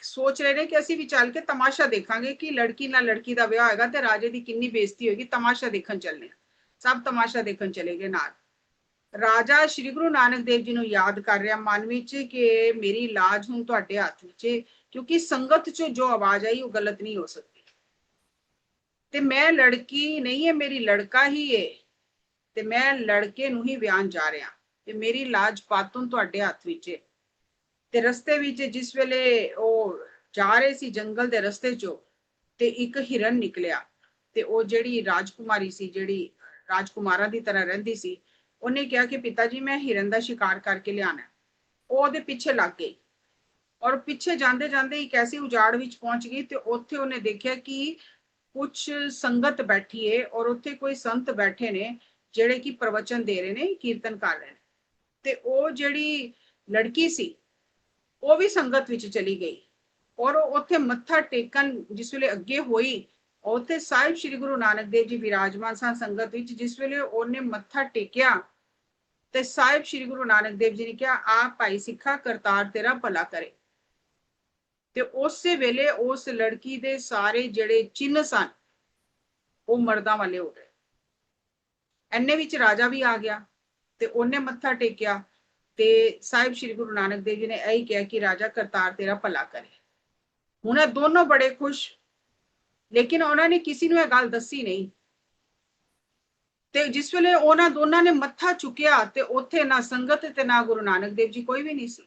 ਸੋਚ ਰਹੇ ਨੇ ਕਿ ਅਸੀਂ ਵੀ ਚੱਲ ਕੇ ਤਮਾਸ਼ਾ ਦੇਖਾਂਗੇ ਕਿ ਲੜਕੀ ਨਾਲ ਲੜਕੀ ਦਾ ਵਿਆਹ ਹੋਏਗਾ ਤੇ ਰਾਜੇ ਦੀ ਕਿੰਨੀ ਬੇਇੱਜ਼ਤੀ ਹੋਏਗੀ, ਤਮਾਸ਼ਾ ਦੇਖਣ ਚੱਲਨੇ। ਸਭ ਤਮਾਸ਼ਾ ਦੇਖਣ ਚਲੇ ਗਏ ਨਾਲ। ਰਾਜਾ ਸ਼੍ਰੀ ਗੁਰੂ ਨਾਨਕ ਦੇਵ ਜੀ ਨੂੰ ਯਾਦ ਕਰ ਰਿਹਾ ਮਨ ਵਿੱਚ ਕਿ ਮੇਰੀ ਲਾਜ ਹੁਣ ਤੁਹਾਡੇ ਹੱਥ ਵਿੱਚ ਹੈ, ਕਿਉਂਕਿ ਸੰਗਤ 'ਚ ਜੋ ਆਵਾਜ਼ ਆਈ ਉਹ ਗਲਤ ਨਹੀਂ ਹੋ ਸਕਦੀ। ਤੇ ਮੈਂ ਲੜਕੀ ਨਹੀਂ ਹੈ, ਮੇਰੀ ਲੜਕਾ ਹੀ ਹੈ, ਤੇ ਮੈਂ ਲੜਕੇ ਨੂੰ ਹੀ ਵਿਆਹਨ ਜਾ ਰਿਹਾ, ਤੇ ਮੇਰੀ ਲਾਜ ਪਾਤਨ ਤੁਹਾਡੇ ਹੱਥ ਵਿੱਚ ਹੈ। ਤੇ ਰਸਤੇ ਵਿੱਚ ਜਿਸ ਵੇਲੇ ਉਹ ਜਾ ਰਹੇ ਸੀ ਜੰਗਲ ਦੇ ਰਸਤੇ 'ਚੋਂ, ਤੇ ਇੱਕ ਹਿਰਨ ਨਿਕਲਿਆ। ਤੇ ਉਹ ਜਿਹੜੀ ਰਾਜਕੁਮਾਰੀ ਸੀ, ਜਿਹੜੀ ਰਾਜਕੁਮਾਰਾਂ ਦੀ ਤਰ੍ਹਾਂ ਰਹਿੰਦੀ ਸੀ, ਉਹਨੇ ਕਿਹਾ ਕਿ ਪਿਤਾ ਜੀ ਮੈਂ ਹਿਰਨ ਦਾ ਸ਼ਿਕਾਰ ਕਰਕੇ ਲਿਆਣਾ। ਉਹ ਉਹਦੇ ਪਿੱਛੇ ਲੱਗ ਗਈ ਔਰ ਪਿੱਛੇ ਜਾਂਦੇ ਜਾਂਦੇ ਇੱਕ ਐਸੀ ਉਜਾੜ ਵਿੱਚ ਪਹੁੰਚ ਗਈ ਤੇ ਉੱਥੇ ਉਹਨੇ ਦੇਖਿਆ ਕਿ ਕੁਝ ਸੰਗਤ ਬੈਠੀ ਹੈ ਔਰ ਉੱਥੇ ਕੋਈ ਸੰਤ ਬੈਠੇ ਨੇ ਜਿਹੜੇ ਕਿ ਪ੍ਰਵਚਨ ਦੇ ਰਹੇ ਨੇ, ਕੀਰਤਨ ਕਰ ਰਹੇ ਨੇ। ਤੇ ਉਹ ਜਿਹੜੀ ਲੜਕੀ ਸੀ ਉਹ ਵੀ ਸੰਗਤ ਵਿੱਚ ਚਲੀ ਗਈ ਔਰ ਉਹ ਉੱਥੇ ਮੱਥਾ ਟੇਕਣ ਜਿਸ ਵੇਲੇ ਅੱਗੇ ਹੋਈ, ਉੱਥੇ ਸਾਹਿਬ ਸ੍ਰੀ ਗੁਰੂ ਨਾਨਕ ਦੇਵ ਜੀ ਵਿਰਾਜਮਾਨ ਸਨ ਸੰਗਤ ਵਿੱਚ। ਜਿਸ ਵੇਲੇ ਉਹਨੇ ਮੱਥਾ ਟੇਕਿਆ ਤੇ ਸਾਹਿਬ ਸ੍ਰੀ ਗੁਰੂ ਨਾਨਕ ਦੇਵ ਜੀ ਨੇ ਕਿਹਾ, ਆ ਭਾਈ ਸਿੱਖਾ, ਕਰਤਾਰ ਤੇਰਾ ਭਲਾ ਕਰੇ। ਤੇ ਉਸੇ ਵੇਲੇ ਉਸ ਲੜਕੀ ਦੇ ਸਾਰੇ ਜਿਹੜੇ ਚਿੰਨ੍ਹ ਸਨ ਉਹ ਮਰਦਾਂ ਵਾਲੇ ਹੋ ਗਏ। ਐਨੇ ਵਿੱਚ ਰਾਜਾ ਵੀ ਆ ਗਿਆ। ਤੇ ਉਹਨੇ ਮੱਥਾ ਟੇਕਿਆ ਤੇ ਸਾਹਿਬ ਸ੍ਰੀ ਗੁਰੂ ਨਾਨਕ ਦੇਵ ਜੀ ਨੇ ਇਹੀ ਕਿਹਾ ਕਿ ਰਾਜਾ ਕਰਤਾਰ ਤੇਰਾ ਭਲਾ ਕਰੇ। ਹੁਣ ਇਹ ਦੋਨੋਂ ਬੜੇ ਖੁਸ਼, ਲੇਕਿਨ ਉਹਨਾਂ ਨੇ ਕਿਸੇ ਨੂੰ ਇਹ ਗੱਲ ਦੱਸੀ ਨਹੀਂ। ਤੇ ਜਿਸ ਵੇਲੇ ਉਹਨਾਂ ਦੋਨਾਂ ਨੇ ਮੱਥਾ ਚੁੱਕਿਆ ਤੇ ਉੱਥੇ ਨਾ ਸੰਗਤ ਤੇ ਨਾ ਗੁਰੂ ਨਾਨਕ ਦੇਵ ਜੀ ਕੋਈ ਵੀ ਨਹੀਂ ਸੀ।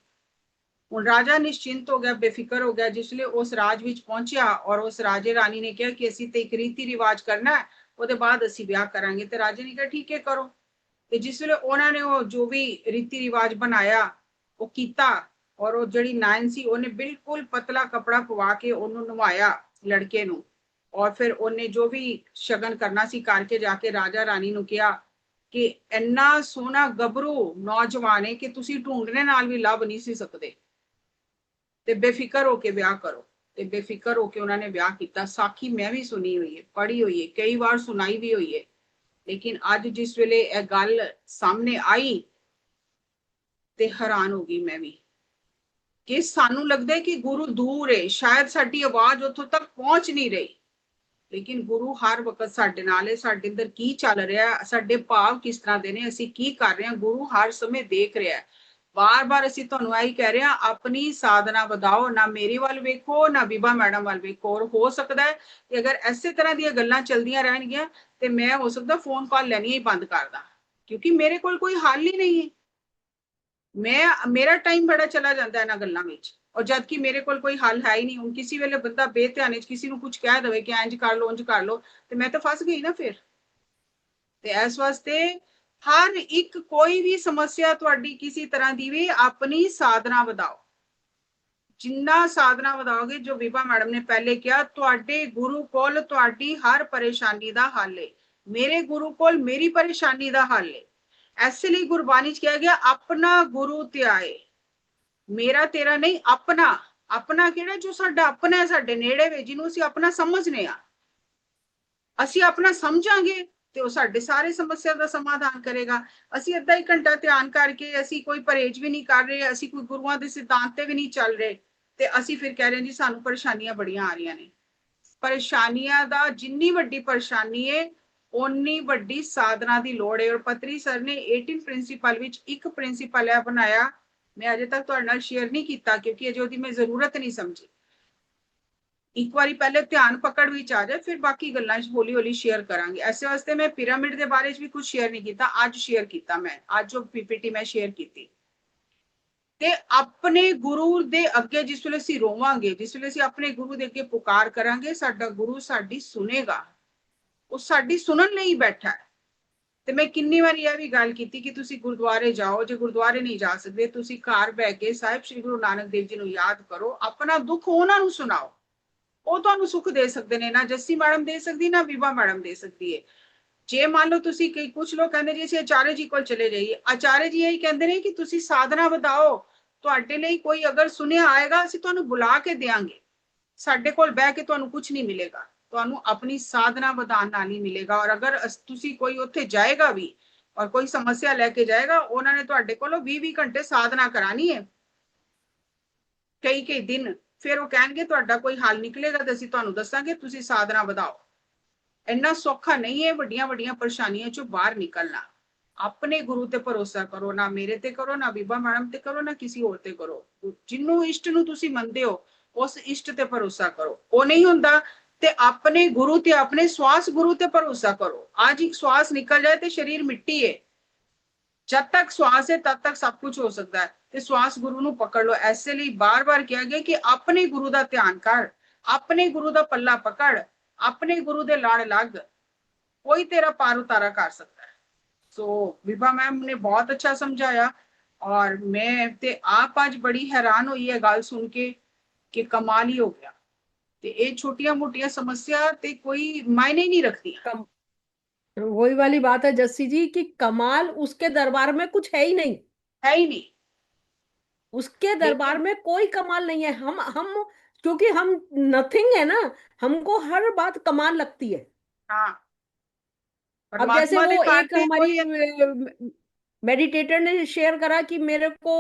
ਹੁਣ ਰਾਜਾ ਨਿਸ਼ਚਿੰਤ ਹੋ ਗਿਆ, ਬੇਫਿਕਰ ਹੋ ਗਿਆ। ਜਿਸ ਵੇਲੇ ਉਸ ਰਾਜ ਵਿੱਚ ਪਹੁੰਚਿਆ ਔਰ ਉਸ ਰਾਜੇ ਰਾਣੀ ਨੇ ਕਿਹਾ ਕਿ ਅਸੀਂ ਤੇ ਇੱਕ ਰੀਤੀ ਰਿਵਾਜ ਕਰਨਾ ਹੈ, ਉਹਦੇ ਬਾਅਦ ਅਸੀਂ ਵਿਆਹ ਕਰਾਂਗੇ। ਤੇ ਰਾਜੇ ਨੇ ਕਿਹਾ ਠੀਕ ਹੈ ਕਰੋ। ਤੇ ਜਿਸ ਵੇਲੇ ਉਹਨਾਂ ਨੇ ਉਹ ਜੋ ਵੀ ਰੀਤੀ ਰਿਵਾਜ ਬਣਾਇਆ ਉਹ ਕੀਤਾ, ਔਰ ਉਹ ਜਿਹੜੀ ਨਾਇਨ ਸੀ ਉਹਨੇ ਬਿਲਕੁਲ ਪਤਲਾ ਕਪੜਾ ਪਵਾ ਕੇ ਉਹਨੂੰ ਨਵਾਇਆ ਲੜਕੇ ਨੂੰ, ਔਰ ਫਿਰ ਉਹਨੇ ਜੋ ਵੀ ਸ਼ਗਨ ਕਰਨਾ ਸੀ ਕਰਕੇ ਜਾ ਕੇ ਰਾਜਾ ਰਾਣੀ ਨੂੰ ਕਿਹਾ ਕਿ ਇੰਨਾ ਸੋਹਣਾ ਗੱਭਰੂ ਨੌਜਵਾਨ ਹੈ ਕਿ ਤੁਸੀਂ ਢੂੰਡਣੇ ਨਾਲ ਵੀ ਲੱਭ ਨਹੀਂ ਸੀ ਸਕਦੇ, ਤੇ ਬੇਫਿਕਰ ਹੋ ਕੇ ਵਿਆਹ ਕਰੋ। ਤੇ ਬੇਫਿਕਰ ਹੋ ਕੇ ਉਹਨਾਂ ਨੇ ਵਿਆਹ ਕੀਤਾ। ਸਾਖੀ ਮੈਂ ਵੀ ਸੁਣੀ ਹੋਈ ਹੈ, ਪੜ੍ਹੀ ਹੋਈ ਹੈ, ਕਈ ਵਾਰ ਸੁਣਾਈ ਵੀ ਹੋਈ ਹੈ। ਲੇਕਿਨ ਅੱਜ ਜਿਸ ਵੇਲੇ ਇਹ ਗੱਲ ਸਾਹਮਣੇ ਆਈ ਤੇ ਹੈਰਾਨ ਹੋ ਗਈ ਮੈਂ ਵੀ, ਕਿ ਸਾਨੂੰ ਲੱਗਦਾ ਕਿ ਗੁਰੂ ਦੂਰ ਹੈ, ਸ਼ਾਇਦ ਸਾਡੀ ਆਵਾਜ਼ ਉੱਥੋਂ ਤੱਕ ਪਹੁੰਚ ਨਹੀਂ ਰਹੀ। ਲੇਕਿਨ ਗੁਰੂ ਹਰ ਵਕਤ ਸਾਡੇ ਨਾਲ ਹੈ। ਸਾਡੇ ਅੰਦਰ ਕੀ ਚੱਲ ਰਿਹਾ, ਸਾਡੇ ਭਾਵ ਕਿਸ ਤਰ੍ਹਾਂ ਦੇ ਨੇ, ਅਸੀਂ ਕੀ ਕਰ ਰਹੇ ਹਾਂ, ਗੁਰੂ ਹਰ ਸਮੇਂ ਦੇਖ ਰਿਹਾ ਹੈ। ਬਾਰ-ਬਾਰ ਅਸੀਂ ਤੁਹਾਨੂੰ ਆਹੀ ਕਹਿ ਰਹੇ ਹਾਂ, ਆਪਣੀ ਸਾਧਨਾ ਵਧਾਓ। ਨਾ ਮੇਰੀ ਵੱਲ ਵੇਖੋ, ਨਾ ਬੀਬਾ ਮੈਡਮ ਵੱਲ ਵੇਖੋ। ਔਰ ਹੋ ਸਕਦਾ ਹੈ ਕਿ ਅਗਰ ਐਸੇ ਤਰ੍ਹਾਂ ਦੀਆਂ ਗੱਲਾਂ ਚੱਲਦੀਆਂ ਰਹਿਣਗੀਆਂ ਤੇ ਮੈਂ ਹੋ ਸਕਦਾ ਫੋਨ ਕਾਲ ਲੈਣੀ ਹੀ ਬੰਦ ਕਰ ਦਾਂ, ਕਿਉਂਕਿ ਮੇਰੇ ਕੋਲ ਕੋਈ ਹੱਲ ਹੀ ਨਹੀਂ ਹੈ। ਮੇਰਾ ਟਾਈਮ ਬੜਾ ਚਲਾ ਜਾਂਦਾ ਇਹਨਾਂ ਗੱਲਾਂ ਵਿੱਚ, ਔਰ ਜਦ ਕਿ ਮੇਰੇ ਕੋਲ ਕੋਈ ਹੱਲ ਹੈ ਹੀ ਨਹੀਂ। ਹੁਣ ਕਿਸੇ ਵੇਲੇ ਬੰਦਾ ਬੇਧਿਆਨੇ ਚ ਕਿਸੇ ਨੂੰ ਕੁਝ ਕਹਿ ਦੇਵੇ ਕਿ ਇੰਜ ਕਰ ਲੋ, ਇੰਜ ਕਰ ਲੋ, ਤੇ ਮੈਂ ਤਾਂ ਫਸ ਗਈ ਨਾ ਫਿਰ। ਤੇ ਇਸ ਵਾਸਤੇ ਹਰ ਇੱਕ ਕੋਈ ਵੀ ਸਮੱਸਿਆ ਤੁਹਾਡੀ ਕਿਸੇ ਤਰ੍ਹਾਂ ਦੀ ਵੀ, ਆਪਣੀ ਸਾਧਨਾ ਵਧਾਓ। ਜਿੰਨਾ ਸਾਧਨਾ ਵਧਾਓਗੇ, ਜੋ ਵਿਭਾ ਮੈਡਮ ਨੇ ਪਹਿਲੇ ਕਿਹਾ, ਤੁਹਾਡੇ ਗੁਰੂ ਕੋਲ ਤੁਹਾਡੀ ਹਰ ਪਰੇਸ਼ਾਨੀ ਦਾ ਹੱਲ ਹੈ। ਮੇਰੇ ਗੁਰੂ ਕੋਲ ਮੇਰੀ ਪਰੇਸ਼ਾਨੀ ਦਾ ਹੱਲ ਹੈ। ਐਸੇ ਲਈ ਗੁਰਬਾਣੀ ਚ ਕਿਹਾ ਗਿਆ, ਆਪਣਾ ਗੁਰੂ ਧਿਆਏ। ਮੇਰਾ ਤੇਰਾ ਨਹੀਂ, ਆਪਣਾ। ਆਪਣਾ ਕਿਹੜਾ? ਜੋ ਸਾਡਾ ਆਪਣਾ ਹੈ, ਸਾਡੇ ਨੇੜੇ ਵੇ, ਜਿਹਨੂੰ ਅਸੀਂ ਆਪਣਾ ਸਮਝਨੇ ਆ। ਅਸੀਂ ਆਪਣਾ ਸਮਝਾਂਗੇ ਤੇ ਉਹ ਸਾਡੇ ਸਾਰੇ ਸਮੱਸਿਆ ਦਾ ਸਮਾਧਾਨ ਕਰੇਗਾ। ਅਸੀਂ ਅੱਧਾ ਇੱਕ ਘੰਟਾ ਧਿਆਨ ਕਰਕੇ ਅਸੀਂ ਕੋਈ ਪਰਹੇਜ ਵੀ ਨਹੀਂ ਕਰ ਰਹੇ, ਅਸੀਂ ਕੋਈ ਗੁਰੂਆਂ ਦੇ ਸਿਧਾਂਤ ਤੇ ਵੀ ਨਹੀਂ ਚੱਲ ਰਹੇ, ਤੇ ਅਸੀਂ ਫਿਰ ਕਹਿ ਰਹੇ ਜੀ ਸਾਨੂੰ ਪਰੇਸ਼ਾਨੀਆਂ ਬੜੀਆਂ ਆ ਰਹੀਆਂ ਨੇ। ਪਰੇਸ਼ਾਨੀਆਂ ਦਾ ਜਿੰਨੀ ਵੱਡੀ ਪਰੇਸ਼ਾਨੀ ਹੈ ਓਨੀ ਵੱਡੀ ਸਾਧਨਾ ਦੀ ਲੋੜ ਹੈ। ਔਰ ਪਤਰੀ ਸਰ ਨੇ 18 ਪ੍ਰਿੰਸੀਪਲ ਵਿੱਚ ਇੱਕ ਪ੍ਰਿੰਸੀਪਲ ਇਹ ਬਣਾਇਆ, ਮੈਂ ਅਜੇ ਤੱਕ ਤੁਹਾਡੇ ਨਾਲ ਸ਼ੇਅਰ ਨਹੀਂ ਕੀਤਾ ਕਿਉਂਕਿ ਅਜੇ ਉਹਦੀ ਮੈਂ ਜ਼ਰੂਰਤ ਨਹੀਂ ਸਮਝੀ। ਇੱਕ ਵਾਰੀ ਪਹਿਲੇ ਧਿਆਨ ਪਕੜ ਵਿੱਚ ਆ ਜਾਏ, ਫਿਰ ਬਾਕੀ ਗੱਲਾਂ ਹੌਲੀ ਹੌਲੀ ਸ਼ੇਅਰ ਕਰਾਂਗੇ। ਐਸੇ ਵਾਸਤੇ ਮੈਂ ਪਿਰਾਮਿਡ ਦੇ ਬਾਰੇ ਵਿੱਚ ਵੀ ਕੁਝ ਸ਼ੇਅਰ ਨਹੀਂ ਕੀਤਾ, ਅੱਜ ਸ਼ੇਅਰ ਕੀਤਾ। ਮੈਂ ਅੱਜ ਜੋ ਪੀਪੀਟੀ ਮੈਂ ਸ਼ੇਅਰ ਕੀਤੀ, ਤੇ ਆਪਣੇ ਗੁਰੂ ਦੇ ਅੱਗੇ ਜਿਸ ਵੇਲੇ ਅਸੀਂ ਰੋਵਾਂਗੇ, ਜਿਸ ਵੇਲੇ ਅਸੀਂ ਆਪਣੇ ਗੁਰੂ ਦੇ ਅੱਗੇ ਪੁਕਾਰ ਕਰਾਂਗੇ, ਸਾਡਾ ਗੁਰੂ ਸਾਡੀ ਸੁਨੇਗਾ। ਉਹ ਸਾਡੀ ਸੁਣਨ ਲਈ ਬੈਠਾ ਹੈ। ਤੇ ਮੈਂ ਕਿੰਨੀ ਵਾਰੀ ਇਹ ਵੀ ਗੱਲ ਕੀਤੀ ਕਿ ਤੁਸੀਂ ਗੁਰਦੁਆਰੇ ਜਾਓ, ਜੇ ਗੁਰਦੁਆਰੇ ਨਹੀਂ ਜਾ ਸਕਦੇ ਤੁਸੀਂ ਘਰ ਬਹਿ ਕੇ ਸਾਹਿਬ ਸ੍ਰੀ ਗੁਰੂ ਨਾਨਕ ਦੇਵ ਜੀ ਨੂੰ ਯਾਦ ਕਰੋ, ਆਪਣਾ ਦੁੱਖ ਉਹਨਾਂ ਨੂੰ ਸੁਣਾਓ। ਉਹ ਤੁਹਾਨੂੰ ਸੁੱਖ ਦੇ ਸਕਦੇ ਨੇ। ਨਾ ਜੱਸੀ ਮੈਡਮ ਦੇ ਸਕਦੀ, ਨਾ ਬੀਬਾ ਮੈਡਮ ਦੇ ਸਕਦੀ ਹੈ। ਜੇ ਮੰਨ ਲਓ ਤੁਸੀਂ, ਕਈ ਕੁਝ ਲੋਕ ਕਹਿੰਦੇ ਜੀ ਅਸੀਂ ਆਚਾर्य ਜੀ ਕੋਲ ਚਲੇ ਜਾਈਏ, ਆਚਾर्य ਜੀ ਇਹੀ ਕਹਿੰਦੇ ਨੇ ਕਿ ਤੁਸੀਂ ਸਾਧਨਾ ਵਧਾਓ, ਤੁਹਾਡੇ ਲਈ ਕੋਈ ਅਗਰ ਸੁਨੇਹਾ ਆਏਗਾ ਅਸੀਂ ਤੁਹਾਨੂੰ ਬੁਲਾ ਕੇ ਦੇਾਂਗੇ। ਸਾਡੇ ਕੋਲ ਬਹਿ ਕੇ ਤੁਹਾਨੂੰ ਕੁਝ ਨਹੀਂ ਮਿਲੇਗਾ, ਤੁਹਾਨੂੰ ਆਪਣੀ ਸਾਧਨਾ ਵਧਾਉਣ ਨਾਲ ਹੀ ਮਿਲੇਗਾ। ਔਰ ਅਗਰ ਤੁਸੀਂ ਕੋਈ ਉੱਥੇ ਜਾਏਗਾ ਵੀ ਔਰ ਕੋਈ ਸਮੱਸਿਆ ਲੈ ਕੇ ਜਾਏਗਾ, ਉਹਨਾਂ ਨੇ ਤੁਹਾਡੇ ਕੋਲੋਂ 20-20 ਘੰਟੇ ਸਾਧਨਾ ਕਰਾਣੀ ਹੈ, ਕਈ ਕਈ ਦਿਨ। ਫਿਰ ਉਹ ਕਹਿਣਗੇ ਤੁਹਾਡਾ ਕੋਈ ਹੱਲ ਨਿਕਲੇਗਾ ਤੇ ਅਸੀਂ ਤੁਹਾਨੂੰ ਦੱਸਾਂਗੇ ਤੁਸੀਂ ਸਾਧਨਾ ਵਧਾਓ। ਇੰਨਾ ਸੌਖਾ ਨਹੀਂ ਹੈ ਵੱਡੀਆਂ ਵੱਡੀਆਂ ਪਰੇਸ਼ਾਨੀਆਂ ਚੋਂ ਬਾਹਰ ਨਿਕਲਣਾ। ਆਪਣੇ ਗੁਰੂ ਤੇ ਭਰੋਸਾ ਕਰੋ, ਨਾ ਮੇਰੇ ਤੇ ਕਰੋ, ਨਾ ਬੀਬਾ ਮੈਡਮ ਤੇ ਕਰੋ, ਨਾ ਕਿਸੇ ਹੋਰ ਤੇ ਕਰੋ। ਜਿਹਨੂੰ ਇਸ਼ਟ ਨੂੰ ਤੁਸੀਂ ਮੰਨਦੇ ਹੋ ਉਸ ਇਸ਼ਟ ਤੇ ਭਰੋਸਾ ਕਰੋ। ਉਹ ਨਹੀਂ ਹੁੰਦਾ ਤੇ ਆਪਣੇ ਗੁਰੂ ਤੇ, ਆਪਣੇ ਸਵਾਸ ਗੁਰੂ ਤੇ ਭਰੋਸਾ ਕਰੋ। ਅੱਜ ਇੱਕ ਸਵਾਸ ਨਿਕਲ ਜਾਏ ਤੇ ਸਰੀਰ ਮਿੱਟੀ ਹੈ। ਜਦ ਤੱਕ ਸਵਾਸ ਹੈ ਤਦ ਤੱਕ ਸਭ ਕੁਝ ਹੋ ਸਕਦਾ ਹੈ, ਤੇ ਸਵਾਸ ਗੁਰੂ ਨੂੰ ਪਕੜ ਲਓ। ਐਸੇ ਲਈ ਬਾਰ-ਬਾਰ ਕਿਹਾ ਗਿਆ ਕਿ ਆਪਣੇ ਗੁਰੂ ਦਾ ਧਿਆਨ ਕਰ, ਆਪਣੇ ਗੁਰੂ ਦਾ ਪੱਲਾ ਪਕੜ, ਆਪਣੇ ਗੁਰੂ ਦੇ ਲੜ ਲੱਗ, ਕੋਈ ਤੇਰਾ ਪਾਰ ਉਤਾਰਾ ਕਰ ਸਕਦਾ ਹੈ। ਸੋ ਵਿਭਾ ਮੈਮ ਨੇ ਬਹੁਤ ਅੱਛਾ ਸਮਝਾਇਆ, ਔਰ ਮੈਂ ਤੇ ਆਪ ਅੱਜ ਬੜੀ ਹੈਰਾਨ ਹੋਈ ਹੈ ਗੱਲ ਸੁਣ ਕੇ ਕਿ ਕਮਾਲ ही हो गया। ਤੇ ਇਹ ਛੋਟੀਆਂ ਮੋਟੀਆਂ ਸਮੱਸਿਆ ਤੇ ਕੋਈ ਮਾयने नहीं रखती। कम वही वाली बात है जस्सी जी कि कमाल उसके दरबार में कुछ है ही नहीं। है ही नहीं। उसके दरबार लेकिन में कोई कमाल नहीं है। हम क्योंकि हम नथिंग है ना, हमको हर बात कमाल लगती है। हाँ, अब जैसे परमात्मा दे वो घर एक ते हमारी कोई मेडिटेटर ने शेयर करा कि मेरे को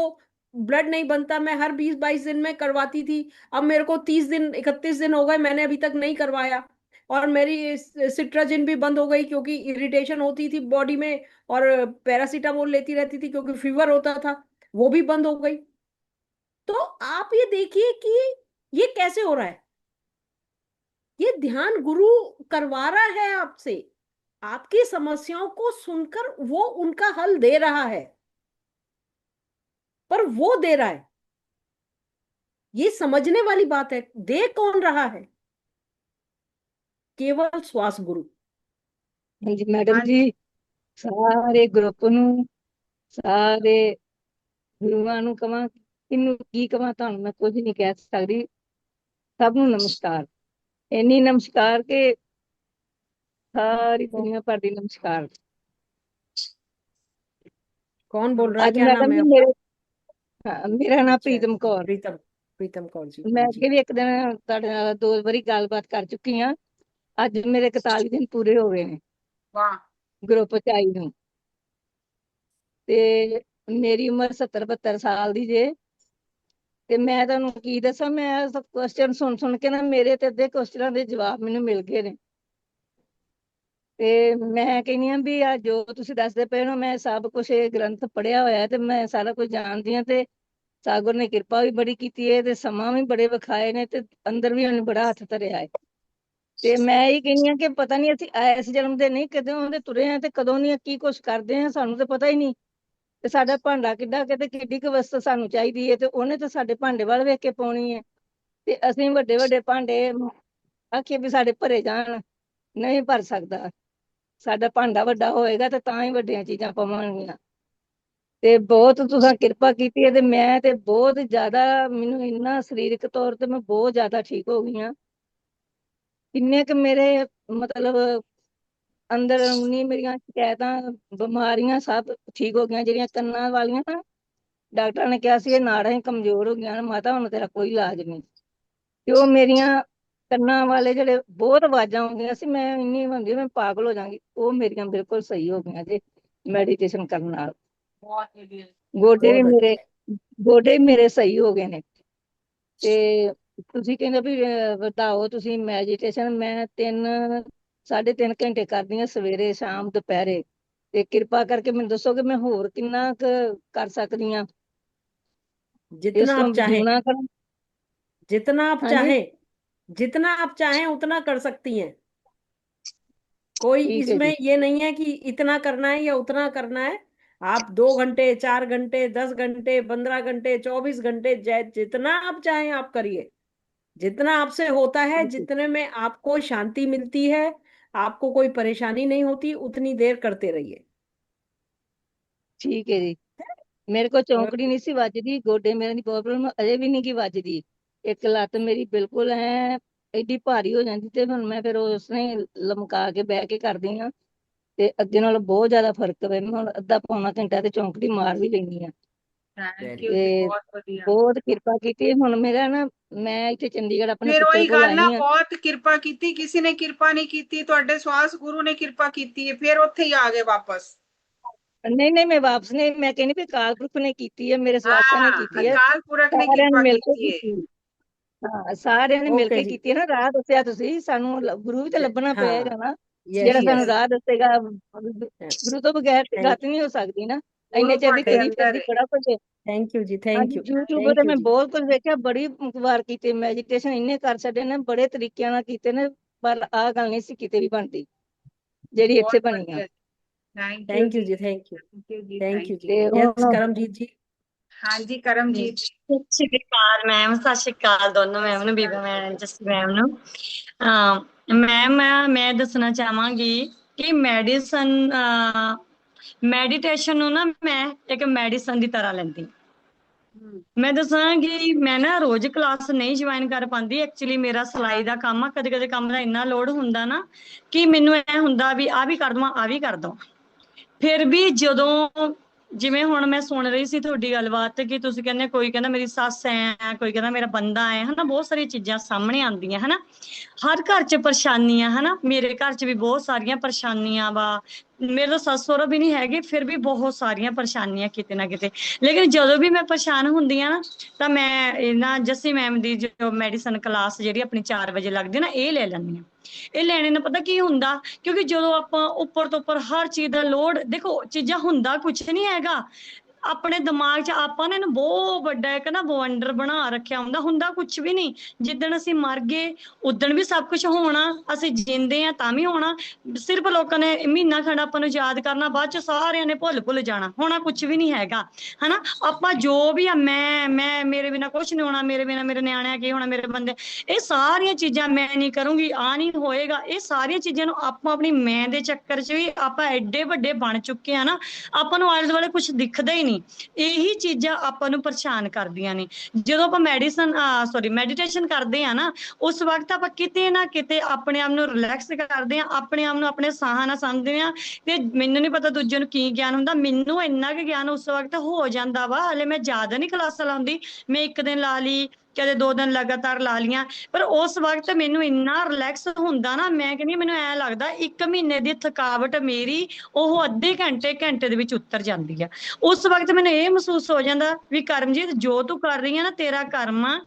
ब्लड नहीं बनता, मैं हर 20-22 दिन में करवाती थी, अब मेरे को 30 दिन 31 दिन हो गए, मैंने अभी तक नहीं करवाया। और मेरी सिट्राजिन भी बंद हो गई क्योंकि इरिटेशन होती थी बॉडी में, और पैरासीटामोल लेती रहती थी क्योंकि फीवर होता था, वो भी बंद हो गई। तो आप ये देखिए कि ये कैसे हो रहा है। ये ध्यान गुरु करवा रहा है आपसे, आपकी समस्याओं को सुनकर वो उनका हल दे रहा है, पर वो दे रहा है, ये समझने वाली बात है। दे कौन रहा है? केवल श्वास गुरु। ਹਾਂਜੀ ਮੈਡਮ हाँ ਜੀ, ਸਾਰੇ ਗਰੁੱਪ ਨੂੰ, ਸਾਰੇ ਗੁਰੂਆਂ ਨੂੰ ਕਵਾਂ, ਕਿਹਨੂੰ ਕੀ ਕਵਾਂ, ਤੁਹਾਨੂੰ ਮੈਂ ਕੁਝ ਨਹੀਂ ਕਹਿ ਸਕਦੀ। ਸਭ ਨੂੰ ਨਮਸਕਾਰ। ਇੰਨੀ ਨਮਸਕਾਰ ਕਿ ਸਾਰੀ ਦੁਨੀਆ ਭਰ ਦੀ ਨਮਸਕਾਰ। कौन बोल रहा है? ਅੱਜ क्या नाम ਮੈਡਮ है ਜੀ आपका? ਮੇਰਾ ਨਾਮ अच्छा, ਪ੍ਰੀਤਮ ਕੌਰ। प्रीतम। प्रीतम कौर जी, ਮੈਂ हाँ ਅੱਗੇ जी। ਵੀ ਇੱਕ ਦਿਨ ਤੁਹਾਡੇ ਨਾਲ 2 ਵਾਰੀ ਗੱਲਬਾਤ ਕਰ ਚੁੱਕੀ ਹਾਂ। ਅੱਜ ਮੇਰੇ 41 ਦਿਨ ਪੂਰੇ ਹੋ ਗਏ ਨੇ वाह। ਗਰੁੱਪ ਚ ਆਈ ਨੂੰ, ਤੇ ਮੇਰੀ ਉਮਰ 70-72 ਸਾਲ ਦੀ ਜੇ। ਤੇ ਮੈਂ ਤੁਹਾਨੂੰ ਕੀ ਦੱਸਾਂ, ਮੈਂ ਸਭ ਕੁਐਸਚਨ ਸੁਣ ਸੁਣ ਕੇ ਨਾ, ਮੇਰੇ ਤੇ ਅੱਧੇ ਕੁਐਸਚਨਾਂ ਦੇ ਜਵਾਬ ਮੈਨੂੰ ਮਿਲ ਗਏ ਨੇ। ਤੇ ਮੈਂ ਕਹਿੰਦੀ ਹਾਂ ਵੀ ਆ ਜੋ ਤੁਸੀਂ ਦੱਸਦੇ ਪਏ ਹੋ, ਮੈਂ ਸਭ ਕੁਝ ਇਹ ਗ੍ਰੰਥ ਪੜਿਆ ਹੋਇਆ ਤੇ ਮੈਂ ਸਾਰਾ ਕੁਝ ਜਾਣਦੀ ਹਾਂ। ਤੇ ਸਾਗਰ ਨੇ ਕਿਰਪਾ ਵੀ ਬੜੀ ਕੀਤੀ ਹੈ ਤੇ ਸਮਾਂ ਵੀ ਬੜੇ ਵਿਖਾਏ ਨੇ ਤੇ ਅੰਦਰ ਵੀ ਉਹਨੇ ਬੜਾ ਹੱਥ ਧਰਿਆ ਹੈ। ਤੇ ਮੈਂ ਇਹ ਕਹਿੰਦੀ ਹਾਂ ਕਿ ਪਤਾ ਨਹੀਂ ਅਸੀਂ ਇਸ ਜਨਮ ਦੇ ਨਹੀਂ, ਕਦੋਂ ਦੇ ਤੁਰੇ ਆ ਤੇ ਕਦੋਂ ਨਹੀਂ ਕੀ ਕੁਝ ਕਰਦੇ ਆ, ਸਾਨੂੰ ਤਾਂ ਪਤਾ ਹੀ ਨਹੀਂ। ਤੇ ਸਾਡਾ ਭਾਂਡਾ ਕਿੱਡਾ ਕਿਤੇ ਕਿੱਡੀ ਕੁ ਵਸਤ ਸਾਨੂੰ ਚਾਹੀਦੀ ਹੈ, ਤੇ ਉਹਨੇ ਤਾਂ ਸਾਡੇ ਭਾਂਡੇ ਵੱਲ ਵੇਖ ਕੇ ਪਾਉਣੀ ਹੈ। ਤੇ ਅਸੀਂ ਵੱਡੇ ਵੱਡੇ ਭਾਂਡੇ ਆਖੀਏ ਵੀ ਸਾਡੇ ਭਰੇ ਜਾਣ, ਨਹੀਂ ਭਰ ਸਕਦਾ। ਸਾਡਾ ਭਾਂਡਾ ਵੱਡਾ ਹੋਏਗਾ ਤੇ ਤਾਂ ਹੀ ਵੱਡੀਆਂ ਚੀਜ਼ਾਂ ਪਾਵਾਂਗੀਆਂ। ਤੇ ਬਹੁਤ ਤੁਸੀਂ ਕਿਰਪਾ ਕੀਤੀ ਹੈ ਤੇ ਮੈਂ ਤੇ ਬਹੁਤ ਜ਼ਿਆਦਾ, ਮੈਨੂੰ ਇੰਨਾ ਸਰੀਰਕ ਤੌਰ ਤੇ ਮੈਂ ਬਹੁਤ ਜ਼ਿਆਦਾ ਠੀਕ ਹੋ ਗਈ ਹਾਂ। ਕਿੰਨੇ ਕੁ ਮੇਰੇ ਮਤਲਬ ਅੰਦਰ ਨਹੀਂ, ਮੇਰੀਆਂ ਸ਼ਿਕਾਇਤਾਂ ਬਿਮਾਰੀਆਂ ਸਭ ਠੀਕ ਹੋ ਗਈਆਂ। ਜਿਹੜੀਆਂ ਕੰਨਾਂ ਵਾਲੀਆਂ ਨਾ, ਡਾਕਟਰਾਂ ਨੇ ਕਿਹਾ ਸੀ ਇਹ ਨਾੜਾਂ ਹੀ ਕਮਜ਼ੋਰ ਹੋ ਗਈਆਂ ਨੇ ਮਾਤਾ, ਹੁਣ ਤੇਰਾ ਕੋਈ ਇਲਾਜ ਨਹੀਂ। ਤੇ ਉਹ ਮੇਰੀਆਂ ਕੰਨਾਂ ਵਾਲੇ ਜਿਹੜੇ ਬਹੁਤ ਆਵਾਜ਼ਾਂ ਆਉਂਦੀਆਂ ਸੀ, ਮੈਂ ਇੰਨੀ ਹੁੰਦੀ ਮੈਂ ਪਾਗਲ ਹੋ ਜਾਂਗੀ, ਉਹ ਮੇਰੀਆਂ ਬਿਲਕੁਲ ਸਹੀ ਹੋ ਗਈਆਂ ਜੇ ਮੈਡੀਟੇਸ਼ਨ ਕਰਨ ਨਾਲ। बहुत बढ़िया। ਗੋਡੇ ਵੀ बहुत ਮੇਰੇ, अच्छा। ਗੋਡੇ ਵੀ ਮੇਰੇ ਸਹੀ ਹੋ ਗਏ ਨੇ। ਤੇ ਤੁਸੀਂ ਕਹਿੰਦੇ ਵੀ ਵਧਾਓ ਤੁਸੀਂ ਮੈਡੀਟੇਸ਼ਨ, ਮੈਂ 3-3.5 ਘੰਟੇ ਕਰਦੀ ਹਾਂ ਸਵੇਰੇ ਸ਼ਾਮ ਦੁਪਹਿਰੇ। ਤੇ ਕਿਰਪਾ ਕਰਕੇ ਮੈਨੂੰ ਦੱਸੋ ਕਿ ਮੈਂ ਹੋਰ ਕਿੰਨਾ ਕੁ ਕਰ ਸਕਦੀ ਹਾਂ, ਇਸ जितना ਤੋਂ आप चाहें, ਦੁਗਣਾ ਕਰਾਂ। जितना आप ਹਾਂਜੀ चाहें, जितना आप चाहें उतना कर सकती हैं। कोई ਠੀਕ है इसमें जी। ये नहीं है कि इतना करना है या उतना करना है। आप 2 घंटे, 4 घंटे, 10 घंटे, 15 घंटे, 24 घंटे, जितना आप चाहें आप करिए। जितना आपसे होता है, ठीक है। जितने में आपको शांति मिलती है, आपको कोई परेशानी नहीं होती, उतनी देर करते रहिए। ਠੀਕ ਹੈ ਜੀ। ਮੇਰੇ ਕੋਲ ਚੌਂਕੜੀ और ਨਹੀਂ ਸੀ ਵੱਜਦੀ, ਗੋਡੇ ਮੇਰੇ ਦੀ ਪ੍ਰੋਬਲਮ ਅਜੇ ਵੀ ਨਹੀਂ ਕੀ ਵੱਜਦੀ। ਇੱਕ ਲੱਤ ਮੇਰੀ ਬਿਲਕੁਲ ਐਡੀ ਭਾਰੀ ਹੋ ਜਾਂਦੀ, ਤੇ ਹੁਣ ਮੈਂ ਫਿਰ ਉਸ ਨੇ ਲਮਕਾ ਕੇ ਬਹਿ ਕੇ ਕਰਦੀ ਹਾਂ। ਤੇ ਅੱਗੇ ਨਾਲ ਬਹੁਤ ਜ਼ਿਆਦਾ ਫਰਕ ਹੈ। ਮੈਂ ਹੁਣ ਅੱਧਾ ਪੌਣਾ ਘੰਟਾ ਤੇ ਚੌਂਕੜੀ ਮਾਰ ਵੀ ਲੈਂਦੀ ਹਾਂ। Thank very you good. जी, ਤੇ बहुत बढ़िया। ਬਹੁਤ ਕਿਰਪਾ ਕੀਤੀ ਹੁਣ ਮੇਰਾ ਨਾ। ਮੈਂ ਇੱਥੇ ਚੰਡੀਗੜ੍ਹ ਆਪਣੇ ਫਿਰ ਪੁੱਤਰ ਉਹੀ ਕੋਲ ਗੱਲ ਨਾ, ਆਈ ਹਾਂ। ਬਹੁਤ ਕਿਰਪਾ ਕੀਤੀ, ਕਿਸੇ ਨੇ ਕਿਰਪਾ ਨਹੀਂ ਕੀਤੀ, ਤੁਹਾਡੇ ਸਵਾਸ ਗੁਰੂ ਨੇ ਕਿਰਪਾ ਕੀਤੀ ਹੈ, ਫਿਰ ਉੱਥੇ ਹੀ ਆ ਗਏ ਵਾਪਸ। ਨਹੀਂ ਨਹੀਂ, ਮੈਂ ਵਾਪਸ ਨਹੀਂ, ਮੈਂ ਕਹਿੰਦੀ ਵੀ ਅਕਾਲ ਪੁਰਖ ਨੇ ਕੀਤੀ ਹੈ, ਮੇਰੇ ਸਵਾਸਾਂ ਨੇ ਹਾਂ, ਕੀਤੀ ਹੈ, ਅਕਾਲ ਪੁਰਖ ਨੇ ਸਾਰਿਆਂ ਨੇ ਕਿਰਪਾ ਮਿਲ ਕੇ ਕੀਤੀ ਹੈ। ਕੀਤੀ। ਹਾਂ, ਸਾਰਿਆਂ ਨੇ ਮਿਲ ओके ਕੇ जी। ਕੀਤੀ ਹੈ ਨਾ। ਰਾਹ ਦੱਸਿਆ ਤੁਸੀਂ ਸਾਨੂੰ, ਗੁਰੂ ਵੀ ਤਾਂ ਲੱਭਣਾ हाँ। ਪਏਗਾ ਨਾ, ਜਿਹੜਾ यस ਸਾਨੂੰ यस। ਰਾਹ ਦੱਸੇਗਾ। ਗੁਰੂ ਤੋਂ ਬਗੈਰ ਤੇ थैंक ਗੱਤ ਨਹੀਂ ਹੋ ਸਕਦੀ ਨਾ। ਇੰਨੇ ਗੁਰੂ ਚਿਰ ਦੀ ਤੁਹਾਡੇ ਤੁਰੀ थैंक ਅੰਦਰ ਫਿਰਦੀ ਹੈ। ਬੜਾ ਕੁਝ। थैंक यू जी। ਹਾਂਜੀ, थैंक यू। YouTube ਤੇ थैंक यू ਮੈਂ जी। ਬਹੁਤ ਕੁਝ ਵੇਖਿਆ, ਬੜੀ ਵਾਰ ਕੀਤੇ ਮੈਡੀਟੇਸ਼ਨ, ਇੰਨੇ ਕਰ ਛੱਡੇ ਨੇ, ਬੜੇ ਤਰੀਕਿਆਂ ਨਾਲ ਕੀਤੇ ਨੇ, ਪਰ ਆਹ ਗੱਲ ਨਹੀਂ ਸੀ ਕਿਤੇ ਵੀ ਬਣਦੀ ਜਿਹੜੀ ਇੱਥੇ ਬਹੁਤ ਬਣੀ ਆ। ਵਧੀਆ। ਥੈਂਕ ਯੂ थैंक यू ਜੀ। जी। Thank you. ਥੈਂਕ ਯੂ ਜੀ, थैंक ਥੈਂਕ यू जी। ਤੇ यस ਹੁਣ करमजीत जी। ਹਾਂਜੀ ਕਰਮਜੀਤ। ਸਤਿ ਸ਼੍ਰੀ ਅਕਾਲ ਮੈਮ, ਸਤਿ ਸ਼੍ਰੀ ਅਕਾਲ ਦੋਨੋਂ ਮੈਮ ਨੂੰ, ਬੀਬਾ ਮੈਮ, ਜੱਸੀ ਮੈਮ ਨੂੰ। ਮੈਮ ਮੈਂ ਦੱਸਣਾ ਚਾਹਾਂਗੀ ਕਿ ਮੈਡੀਟੇਸ਼ਨ ਨੂੰ ਨਾ ਮੈਂ ਇੱਕ ਮੈਡੀਸਨ ਦੀ ਤਰ੍ਹਾਂ ਲੈਂਦੀ। ਮੈਂ ਦੱਸਾਂਗੀ, ਮੈਂ ਨਾ ਰੋਜ਼ ਕਲਾਸ ਨਹੀਂ ਜੁਆਇਨ ਕਰ ਪਾਉਂਦੀ। ਐਕਚੁਅਲੀ ਮੇਰਾ ਸਿਲਾਈ ਦਾ ਕੰਮ ਆ, ਕਦੇ ਕਦੇ ਕੰਮ ਦਾ ਇੰਨਾ ਲੋਡ ਹੁੰਦਾ ਨਾ ਕਿ ਮੈਨੂੰ ਐ ਹੁੰਦਾ ਵੀ ਆਹ ਵੀ ਕਰ ਦਵਾਂ, ਆਹ ਵੀ ਕਰ ਦਵਾਂ। ਫਿਰ ਵੀ ਜਦੋਂ, ਜਿਵੇਂ ਹੁਣ ਮੈਂ ਸੁਣ ਰਹੀ ਸੀ ਤੁਹਾਡੀ ਗੱਲਬਾਤ ਕਿ ਤੁਸੀਂ ਕਹਿੰਦੇ, ਕੋਈ ਕਹਿੰਦਾ ਮੇਰੀ ਸੱਸ ਐ, ਕੋਈ ਕਹਿੰਦਾ ਮੇਰਾ ਬੰਦਾ ਐ, ਹਨਾ, ਬਹੁਤ ਸਾਰੀਆਂ ਚੀਜ਼ਾਂ ਸਾਹਮਣੇ ਆਉਂਦੀਆਂ ਹਨਾ। ਹਰ ਘਰ 'ਚ ਪਰੇਸ਼ਾਨੀਆਂ ਹਨਾ, ਮੇਰੇ ਘਰ 'ਚ ਵੀ ਬਹੁਤ ਸਾਰੀਆਂ ਪਰੇਸ਼ਾਨੀਆਂ ਵਾ। ਮੇਰੇ ਤਾਂ ਸੱਸ ਸਹੁਰਾ ਵੀ ਨਹੀਂ ਹੈਗੇ, ਫਿਰ ਵੀ ਬਹੁਤ ਸਾਰੀਆਂ ਪਰੇਸ਼ਾਨੀਆਂ ਕਿਤੇ ਨਾ ਕਿਤੇ। ਲੇਕਿਨ ਜਦੋਂ ਵੀ ਮੈਂ ਪਰੇਸ਼ਾਨ ਹੁੰਦੀ ਆ ਨਾ, ਤਾਂ ਮੈਂ ਇਹਨਾਂ ਜੱਸੀ ਮੈਮ ਦੀ ਜੋ ਮੈਡੀਸਨ ਕਲਾਸ ਜਿਹੜੀ ਆਪਣੀ 4 ਵਜੇ ਲੱਗਦੀ ਨਾ, ਇਹ ਲੈ ਲੈਂਦੀ ਆ। ਇਹ ਲੈਣੇ ਨਾਲ ਪਤਾ ਕੀ ਹੁੰਦਾ, ਕਿਉਂਕਿ ਜਦੋਂ ਆਪਾਂ ਉੱਪਰ ਤੋਂ ਉੱਪਰ ਹਰ ਚੀਜ਼ ਦਾ ਲੋਡ, ਦੇਖੋ ਚੀਜ਼ਾਂ ਹੁੰਦਾ ਕੁਛ ਨਹੀਂ ਹੈਗਾ ਆਪਣੇ ਦਿਮਾਗ 'ਚ, ਆਪਾਂ ਨੇ ਇਹਨੂੰ ਬਹੁਤ ਵੱਡਾ ਇੱਕ ਨਾ ਬਵੰਡਰ ਬਣਾ ਰੱਖਿਆ ਹੁੰਦਾ ਕੁਛ ਵੀ ਨਹੀਂ। ਜਿੱਦਣ ਅਸੀਂ ਮਰ ਗਏ ਉਦਣ ਵੀ ਸਭ ਕੁਝ ਹੋਣਾ, ਅਸੀਂ ਜਿੰਦੇ ਆ ਤਾਂ ਵੀ ਹੋਣਾ। ਸਿਰਫ ਲੋਕਾਂ ਨੇ ਮਹੀਨਾ ਖੰਡ ਆਪਾਂ ਨੂੰ ਯਾਦ ਕਰਨਾ, ਬਾਅਦ 'ਚ ਸਾਰਿਆਂ ਨੇ ਭੁੱਲ ਜਾਣਾ, ਹੋਣਾ ਕੁਛ ਵੀ ਨਹੀਂ ਹੈਗਾ, ਹਨਾ। ਆਪਾਂ ਜੋ ਵੀ ਆ, ਮੈਂ ਮੇਰੇ ਬਿਨਾ ਕੁਛ ਨਹੀਂ ਹੋਣਾ, ਮੇਰੇ ਬਿਨਾ ਮੇਰੇ ਨਿਆਣਿਆਂ ਕੀ ਹੋਣਾ, ਮੇਰੇ ਬੰਦੇ, ਇਹ ਸਾਰੀਆਂ ਚੀਜ਼ਾਂ ਮੈਂ ਨਹੀਂ ਕਰੂੰਗੀ, ਆ ਨਹੀਂ ਹੋਏਗਾ। ਇਹ ਸਾਰੀਆਂ ਚੀਜ਼ਾਂ ਨੂੰ ਆਪਾਂ ਆਪਣੀ ਮੈਂ ਦੇ ਚੱਕਰ 'ਚ ਵੀ ਆਪਾਂ ਐਡੇ ਵੱਡੇ ਬਣ ਚੁੱਕੇ ਆ ਨਾ, ਆਪਾਂ ਨੂੰ ਆਲੇ ਦੁਆਲੇ ਕੁਛ ਦਿਖਦਾ ਹੀ ਨਹੀਂ। ਇਹੀ ਚੀਜ਼ਾਂ ਆਪਾਂ ਨੂੰ ਪਰੇਸ਼ਾਨ ਕਰਦੀਆਂ ਨੇ। ਜਦੋਂ ਆਪਾਂ ਮੈਡੀਟੇਸ਼ਨ ਕਰਦੇ ਆ ਨਾ, ਉਸ ਵਕਤ ਆਪਾਂ ਕਿਤੇ ਨਾ ਕਿਤੇ ਆਪਣੇ ਆਪ ਨੂੰ ਰਿਲੈਕਸ ਕਰਦੇ ਆ, ਆਪਣੇ ਆਪ ਨੂੰ ਆਪਣੇ ਸਾਹਾਂ ਨਾਲ ਸਮਝਦੇ ਆ। ਤੇ ਮੈਨੂੰ ਨਹੀਂ ਪਤਾ ਦੂਜੇ ਨੂੰ ਕੀ ਗਿਆਨ ਹੁੰਦਾ, ਮੈਨੂੰ ਇੰਨਾ ਕੁ ਗਿਆਨ ਉਸ ਵਕਤ ਹੋ ਜਾਂਦਾ ਵਾ। ਹਲੇ ਮੈਂ ਜ਼ਿਆਦਾ ਨਹੀਂ ਕਲਾਸਾਂ ਲਾਉਂਦੀ, ਮੈਂ 1 ਦਿਨ ਲਾ ਲਈ, ਕਦੇ 2 ਦਿਨ ਲਗਾਤਾਰ ਲਾ ਲੀਆਂ, ਪਰ ਉਸ ਵਕਤ ਮੈਨੂੰ ਇੰਨਾ ਰਿਲੈਕਸ ਹੁੰਦਾ ਨਾ, ਮੈਂ ਕਹਿੰਦੀ ਮੈਨੂੰ ਐ ਲੱਗਦਾ 1 ਮਹੀਨੇ ਦੀ ਥਕਾਵਟ ਮੇਰੀ ਉਹ ਅੱਧੇ ਘੰਟੇ ਦੇ ਵਿੱਚ ਉਤਰ ਜਾਂਦੀ ਆ। ਉਸ ਵਕਤ ਮੈਨੂੰ ਇਹ ਮਹਿਸੂਸ ਹੋ ਜਾਂਦਾ ਵੀ ਕਰਮਜੀਤ, ਜੋ ਤੂੰ ਕਰ ਰਹੀ ਹੈ ਨਾ, ਤੇਰਾ ਕਰਮ ਆ।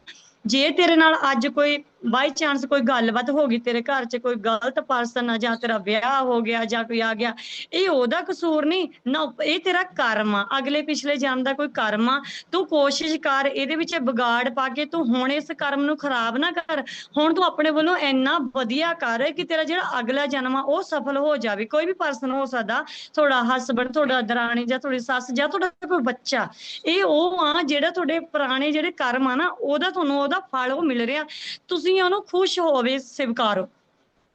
ਜੇ ਤੇਰੇ ਨਾਲ ਅੱਜ ਕੋਈ ਬਾਈ ਚਾਂਸ ਕੋਈ ਗੱਲਬਾਤ ਹੋ ਗਈ, ਤੇਰੇ ਘਰ 'ਚ ਕੋਈ ਗਲਤ ਪਰਸਨ ਆ, ਜਾਂ ਤੇਰਾ ਵਿਆਹ ਹੋ ਗਿਆ, ਜਾਂ ਕੋਈ ਆ ਗਿਆ, ਇਹ ਉਹਦਾ ਕਸੂਰ ਨਹੀਂ ਨਾ, ਇਹ ਤੇਰਾ ਕਰਮ ਆ, ਅਗਲੇ ਪਿਛਲੇ ਜਨਮ ਦਾ ਕੋਈ ਕਰਮ ਆ। ਤੂੰ ਕੋਸ਼ਿਸ਼ ਕਰ ਇਹਦੇ ਵਿੱਚ ਵਿਗਾੜ ਪਾ ਕੇ ਤੂੰ ਹੁਣ ਇਸ ਕਰਮ ਨੂੰ ਖਰਾਬ ਨਾ ਕਰ। ਹੁਣ ਤੂੰ ਆਪਣੇ ਵੱਲੋਂ ਇੰਨਾ ਵਧੀਆ ਕਰ ਕਿ ਤੇਰਾ ਜਿਹੜਾ ਅਗਲਾ ਜਨਮ ਆ ਉਹ ਸਫਲ ਹੋ ਜਾਵੇ। ਕੋਈ ਵੀ ਪਰਸਨ ਹੋ ਸਕਦਾ, ਤੁਹਾਡਾ ਹਸਬੈਂਡ, ਤੁਹਾਡਾ ਦਰਾਣੀ, ਜਾਂ ਤੁਹਾਡੀ ਸੱਸ, ਜਾਂ ਤੁਹਾਡਾ ਕੋਈ ਬੱਚਾ। ਇਹ ਉਹ ਆ ਜਿਹੜਾ ਤੁਹਾਡੇ ਪੁਰਾਣੇ ਜਿਹੜੇ ਕਰਮ ਆ ਨਾ, ਉਹਦਾ ਤੁਹਾਨੂੰ ਉਹਦਾ ਫਲ ਉਹ ਮਿਲ ਰਿਹਾ। ਤੁਸੀਂ ਉਹਨੂੰ ਖੁਸ਼ ਹੋਵੇ ਸਵੀਕਾਰੋ,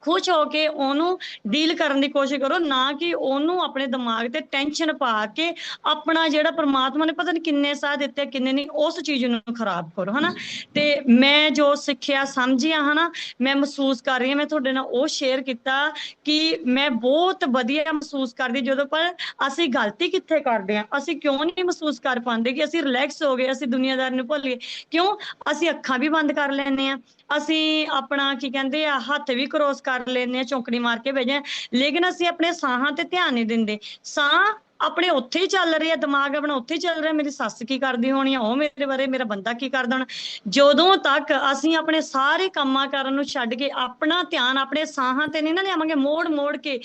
ਖੁਸ਼ ਹੋ ਕੇ ਉਹਨੂੰ ਡੀਲ ਕਰਨ ਦੀ ਕੋਸ਼ਿਸ਼ ਕਰੋ, ਨਾ ਕਿ ਉਹਨੂੰ ਆਪਣੇ ਦਿਮਾਗ ਤੇ ਟੈਨਸ਼ਨ ਪਾ ਕੇ ਆਪਣਾ ਜਿਹੜਾ ਪ੍ਰਮਾਤਮਾ ਨੇ ਪਤਾ ਨਹੀਂ ਕਿੰਨੇ ਸਾਹ ਦਿੱਤੇ ਕਿੰਨੇ ਨਹੀਂ, ਉਸ ਚੀਜ਼ ਨੂੰ ਖਰਾਬ ਕਰੋ, ਹਨਾ। ਤੇ ਮੈਂ ਜੋ ਸਿੱਖਿਆ ਸਮਝਿਆ ਹਨਾ, ਮੈਂ ਮਹਿਸੂਸ ਕਰ ਰਹੀ ਹਾਂ, ਮੈਂ ਤੁਹਾਡੇ ਨਾਲ ਉਹ ਸ਼ੇਅਰ ਕੀਤਾ ਕਿ ਮੈਂ ਬਹੁਤ ਵਧੀਆ ਮਹਿਸੂਸ ਕਰਦੀ। ਜਦੋਂ ਪਰ ਅਸੀਂ ਗਲਤੀ ਕਿੱਥੇ ਕਰਦੇ ਹਾਂ, ਅਸੀਂ ਕਿਉਂ ਨਹੀਂ ਮਹਿਸੂਸ ਕਰ ਪਾਉਂਦੇ ਕਿ ਅਸੀਂ ਰਿਲੈਕਸ ਹੋ ਗਏ, ਅਸੀਂ ਦੁਨੀਆਦਾਰੀ ਨੂੰ ਭੁੱਲ ਗਏ। ਕਿਉਂ? ਅਸੀਂ ਅੱਖਾਂ ਵੀ ਬੰਦ ਕਰ ਲੈਂਦੇ ਆ, ਅਸੀਂ ਆਪਣਾ ਕੀ ਕਹਿੰਦੇ ਆ ਹੱਥ ਵੀ ਕਰੋਸ ਕਰ ਲੈਂਦੇ ਆ, ਚੌਂਕੜੀ ਮਾਰ ਕੇ ਬਹਿ ਜਾਂਦੇ, ਲੇਕਿਨ ਅਸੀਂ ਆਪਣੇ ਸਾਹਾਂ ਤੇ ਧਿਆਨ ਨਹੀਂ ਦਿੰਦੇ। ਸਾਹ ਆਪਣੇ ਉੱਥੇ ਹੀ ਚੱਲ ਰਹੇ ਆ, ਦਿਮਾਗ ਆਪਣਾ ਉੱਥੇ ਹੀ ਚੱਲ ਰਿਹਾ, ਮੇਰੀ ਸੱਸ ਕੀ ਕਰਦੀ ਹੋਣੀ ਆ, ਉਹ ਮੇਰੇ ਬਾਰੇ, ਮੇਰਾ ਬੰਦਾ ਕੀ ਕਰਦਾ ਹੋਣਾ। ਜਦੋਂ ਤੱਕ ਅਸੀਂ ਆਪਣੇ ਸਾਰੇ ਕੰਮਾਂ ਕਾਰਾਂ ਨੂੰ ਛੱਡ ਕੇ ਆਪਣਾ ਧਿਆਨ ਆਪਣੇ ਸਾਹਾਂ ਤੇ ਨਹੀਂ ਨਾ ਲਿਆਵਾਂਗੇ, ਮੋੜ ਕੇ